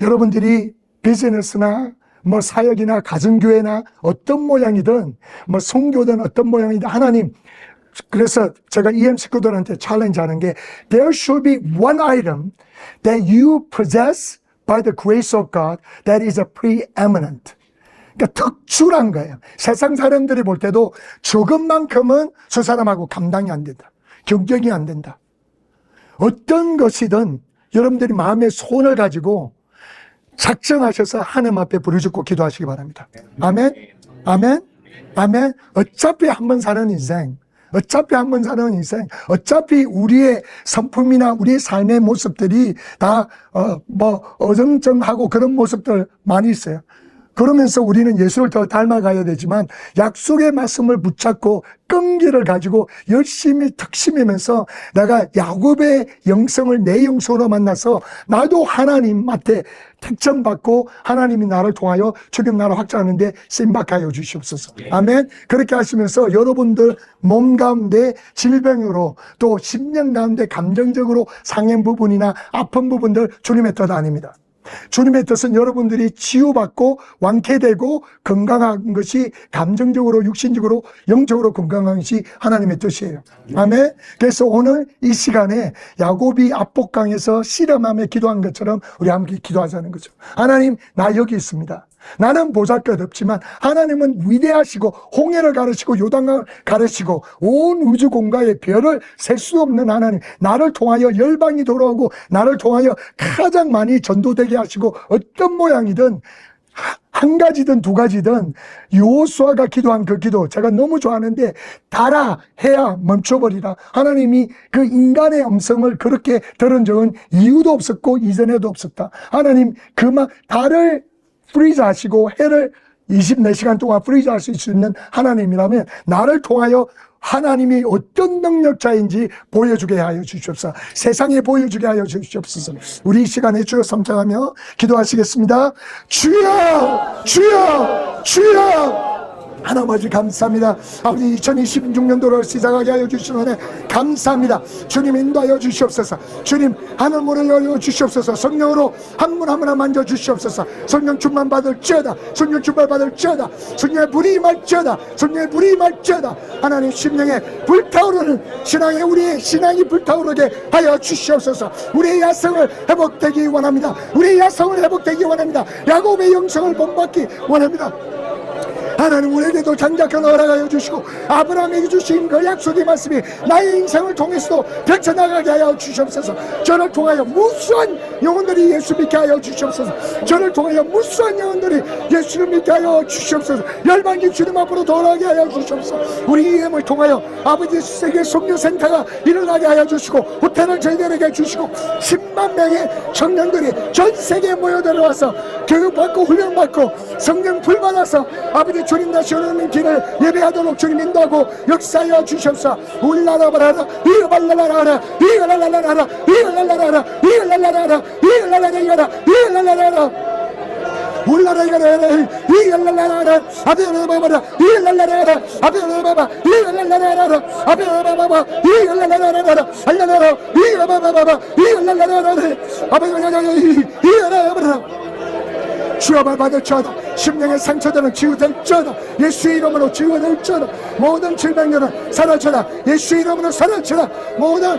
여러분들이 비즈니스나 사역이나 가정교회나 어떤 모양이든 선교든 어떤 모양이든 하나님, 그래서 제가 EM 식구들한테 챌린지 하는 게 There should be one item that you possess by the grace of God that is a preeminent. 그러니까 특출한 거예요. 세상 사람들이 볼 때도 저것만큼은 저 사람하고 감당이 안 된다. 경쟁이 안 된다. 어떤 것이든 여러분들이 마음의 손을 가지고 작정하셔서 하나님 앞에 부르짖고 기도하시기 바랍니다. 아멘? 아멘? 아멘? 어차피 한 번 사는 인생, 어차피 우리의 성품이나 우리의 삶의 모습들이 다 어정쩡하고 그런 모습들 많이 있어요. 그러면서 우리는 예수를 더 닮아가야 되지만 약속의 말씀을 붙잡고 끈기를 가지고 열심히 특심이면서 내가 야곱의 영성을 내 영성으로 만나서 나도 하나님한테 택정받고 하나님이 나를 통하여 주님 나라 확장하는데 쓰임받게 주시옵소서. 아멘. 그렇게 하시면서 여러분들 몸 가운데 질병으로 또 심령 가운데 감정적으로 상한 부분이나 아픈 부분들 주님의 뜻 아닙니다. 주님의 뜻은 여러분들이 치유받고 완쾌되고 건강한 것이 감정적으로 육신적으로 영적으로 건강한 것이 하나님의 뜻이에요. 아멘. 그래서 오늘 이 시간에 야곱이 압복강에서 씨름하며 기도한 것처럼 우리 함께 기도하자는 거죠. 하나님, 나 여기 있습니다. 나는 보잘것 없지만 하나님은 위대하시고 홍해를 가르시고 요단강을 가르시고 온 우주 공간의 별을 셀 수 없는 하나님, 나를 통하여 열방이 돌아오고 나를 통하여 가장 많이 전도되게 하시고 어떤 모양이든 한 가지든 두 가지든 여호수아가 기도한 그 기도 제가 너무 좋아하는데, 달아 해야 멈춰버리라. 하나님이 그 인간의 음성을 그렇게 들은 적은 이유도 없었고 이전에도 없었다. 하나님 그만 달을 프리즈 하시고 해를 24시간 동안 프리즈 할 수 있는 하나님이라면 나를 통하여 하나님이 어떤 능력자인지 보여주게 하여 주시옵소서. 세상에 보여주게 하여 주시옵소서. 우리 이 시간에 주여 성장하며 기도하시겠습니다. 주여 주여 주여. 하나님 아버지 감사합니다. 아버지 2026년도를 시작하게 하여 주시는 감사합니다. 주님 인도하여 주시옵소서. 주님 하늘 문을 열어 주시옵소서. 성령으로 한 분 한 분 만져 주시옵소서. 성령 충만 받을지어다. 성령 충만 받을지어다. 성령의 불이 임할지어다. 성령의 불이 임할지어다. 하나님 심령에 불타오르는 신앙에 우리의 신앙이 불타오르게 하여 주시옵소서. 우리의 야성을 회복되기 원합니다. 우리의 야성을 회복되기 원합니다. 야곱의 영성을 본받기 원합니다. 하나님 우리에게도 장작한 허락하여 주시고 아브라함에게 주신 그 약속의 말씀이 나의 인생을 통해서도 펼쳐나가게 하여 주시옵소서. 저를 통하여 무수한 영혼들이 예수 믿게 하여 주시옵소서. 저를 통하여 무수한 영혼들이 예수를 믿게 하여 주시옵소서. 열방기 주님 앞으로 돌아가게 하여 주시옵소서. 우리 이름을 통하여 아버지 세계 선교센터가 일어나게 하여 주시고 호텔을 저희들에게 주시고 10만 명의 청년들이 전 세계에 모여 들어와서 교육받고 훈련받고 성령 불받아서 아버지 주님 다시 오는 길을 예배하도록 주님 인도하고 역사하여 주시옵소서. 울라라 바라라 이발라라라 이발라라라 이발라라라 이발라라라 이발라라라 이발라라라 울라라 이가라라 이발라라라 아베바바라 이발라라라 아베바바 이발라라라 아베바바바 이발라라라 알라라라 이바바바바 이발라라라 아베바바바 이발라라라 주여발 받을지어다. 심령의 상처들은 치유될지어다. 예수의 이름으로 치유될지어다. 모든 질병들은 사라져라. 예수의 이름으로 사라져라. 모든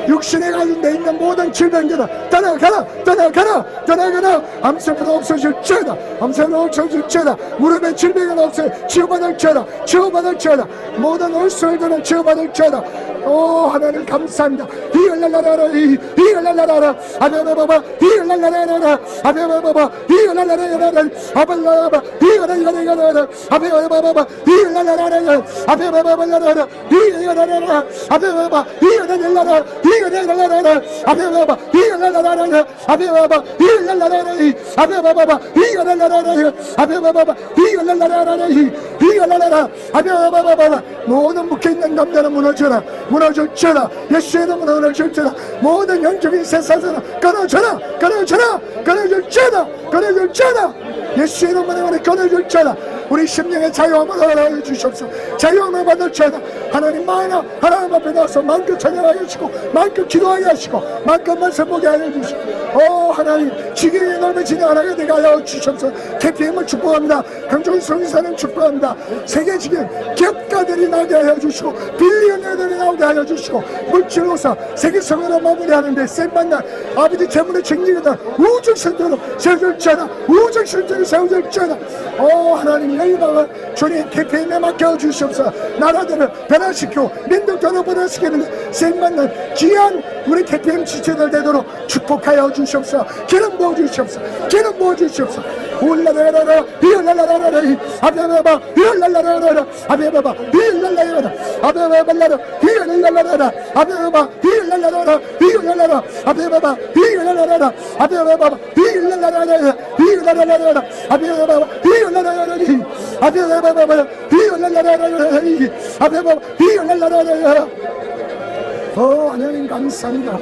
육신에 가운데 있는 모든 질병들은 떠나가라 떠나가라 떠나가라. 암세포도 없어질지어다. 암세포도 없어질지어다. 무릎의 질병은 없어 치유받을지어다. 치유받을지어다. 모든 울설들은 치유받을지어다. 오 하나님 감사합니다. 이을랄라라라 이을랄라라라 아베바바바 이을랄라라라 아베바바바 이을랄라라라 아벨라바 이을랄라라라 아베바바바 이을랄라라라 아베바바라라 이을랄라라라 아베바바 이을랄라라라 이을랄라라라 아베바바 이을랄라라라 아베바바 이을랄라라라 아베바바바 이을랄라라라 아베바바바 이을랄라라라 이을랄라라 아베바바바 모든 묶여있는 남자는 무너져라. 무너질지어다. 예수의 이름으로 무너질지어다. 모든 영적인 세상에서 끊어져라 끊어져라 끊어질지어다 끊어질지어다. 예수의 이름으로 끊어질지어다. 우리 심령의 자유함을 허락해 주시옵소서. 자유함을 받을지어다. 하나님 마나 하나님 앞에 나와서 마음껏 찬양하게 하시고 마음껏 기도하게 하시고 마음껏 말씀 보게 하여 주시고 오 하나님 지경의 넓어지는 하나가 되게 하여 주시옵소서. KPM을 축복합니다. 강조인 성의사는 축복합니다. 세계 지경 기업가들이 나게 하여 주시고 빌리언들이 나오게 하여 주시고 물질로서 세계성으로 마무리하는데 쌩만날 아버지 재물의 증리가 우주신대로 세워질지어다. 우주신대로 세워질지어다. 오 하나님 열방을 주님 KPM에 맡겨 주시옵소서. 나라들을 변화시키고 민족들을 변화시키는데 쌩만날 귀한 우리 KPM 지체들 되도록 축복하여 주시옵소서. 기름 부어 주시옵소서. 기름 부어 주시옵소서. 울라라라라 이을랄라라라 아베바바 이을랄라라라 아베바바 이을랄라라라 아베바발라라 이을랄라라라 아베바바 이을랄라라라 이을랄라라 아베바바 이을랄라라라 아베바바 이을랄라라라 이을랄라라라 아베바바 이을랄라라라 아베바바 이을랄라라라 아베바바 이을랄라라라 오 하나님 감사합니다.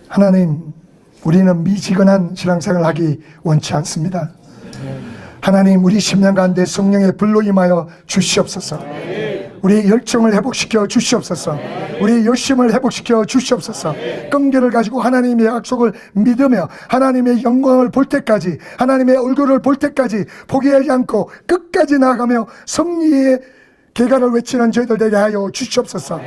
하나님 우리는 미지근한 신앙생활을 하기 원치 않습니다. 하나님 우리 심령 가운데 성령의 불로 임하여 주시옵소서. 우리의 열정을 회복시켜 주시옵소서. 우리의 열심을 회복시켜 주시옵소서. 끈기를 가지고 하나님의 약속을 믿으며 하나님의 영광을 볼 때까지 하나님의 얼굴을 볼 때까지 포기하지 않고 끝까지 나아가며 승리의 개가를 외치는 저희들 되게 하여 주시옵소서.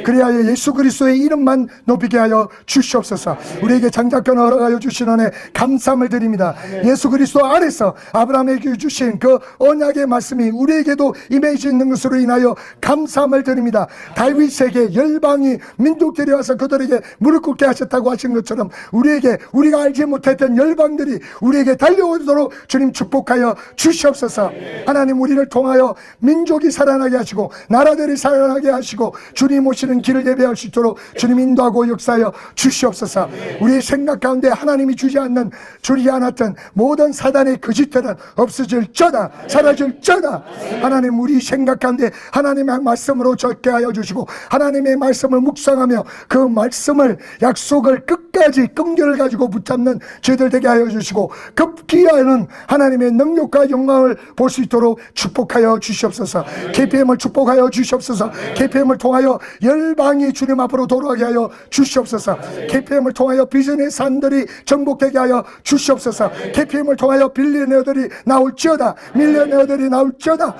그리하여 예수 그리스도의 이름만 높이게 하여 주시옵소서. 우리에게 장자권을 허락하여 주신 은혜 감사함을 드립니다. 예수 그리스도 안에서 아브라함에게 주신 그 언약의 말씀이 우리에게도 임해져 있는 것으로 인하여 감사함을 드립니다. 다윗에게 열방이 민족들이 와서 그들에게 무릎 꿇게 하셨다고 하신 것처럼 우리에게 우리가 알지 못했던 열방들이 우리에게 달려오도록 주님 축복하여 주시옵소서. 하나님, 우리를 통하여 민족이 살아나게 하시고 나라들이 살아나게 하시고 주님 오시는 길을 예배할 수 있도록 주님 인도하고 역사하여 주시옵소서. 우리의 생각 가운데 하나님이 주지 않았던 모든 사단의 거짓들은 없어질저다, 사라질저다. 하나님, 우리 생각 가운데 하나님의 말씀으로 적게 하여 주시고 하나님의 말씀을 묵상하며 그 말씀을 약속을 끝까지 끈결을 가지고 붙잡는 저희들 되게 하여 주시고 급기야는 하나님의 능력과 영광을 볼 수 있도록 축복하여 주시옵소서. KPM을 축복하여 주시옵소서. KPM을 통하여 열방이 주님 앞으로 돌아가게 하여 주시옵소서. KPM을 통하여 비전의 산들이 정복되게 하여 주시옵소서. KPM을 통하여 빌리언어들이 나올지어다, 밀리언어들이 나올지어다.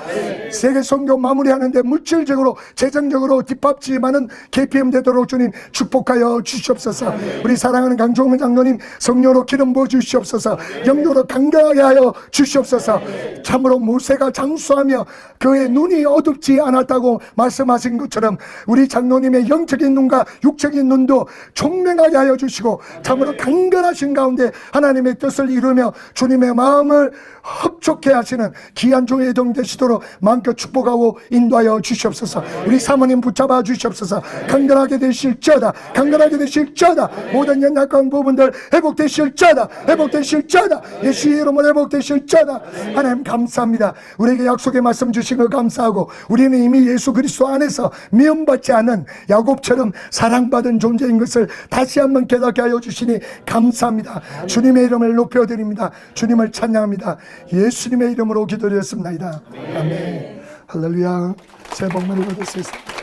세계 선교 마무리하는데 물질적으로 재정적으로 뒷받침하는 KPM 되도록 주님 축복하여 주시옵소서. 우리 사랑하는 강종문 장로님 성령으로 기름 부어 주시옵소서. 영도로 강건하게 하여 주시옵소서. 참으로 모세가 장수하며 그의 눈이 어둡지 않았다고 말씀하신 것처럼 우리 장로님의 영적인 눈과 육적인 눈도 총명하게 하여 주시고 참으로 강건하신 가운데 하나님의 뜻을 이루며 주님의 마음을 흡족해 하시는 귀한 종의 종 되시도록 마음껏 축복하고 인도하여 주시옵소서. 우리 사모님 붙잡아 주시옵소서. 강건하게 되실지어다, 강건하게 되실지어다. 모든 연약한 부분들 회복되실지어다, 회복되실지어다. 예수의 이름으로 회복되실지어다. 하나님 감사합니다. 우리에게 약속의 말씀 주신 거 감사하고 우리는 이미 예수 그리스도 안에서 미움받지 않은 야곱처럼 사랑받은 존재인 것을 다시 한번 깨닫게 하여 주시니 감사합니다. 주님의 이름을 높여드립니다. 주님을 찬양합니다. 예수님의 이름으로 기도드렸습니다. 아멘. 할렐루야. 새해 복 많이 받으세요.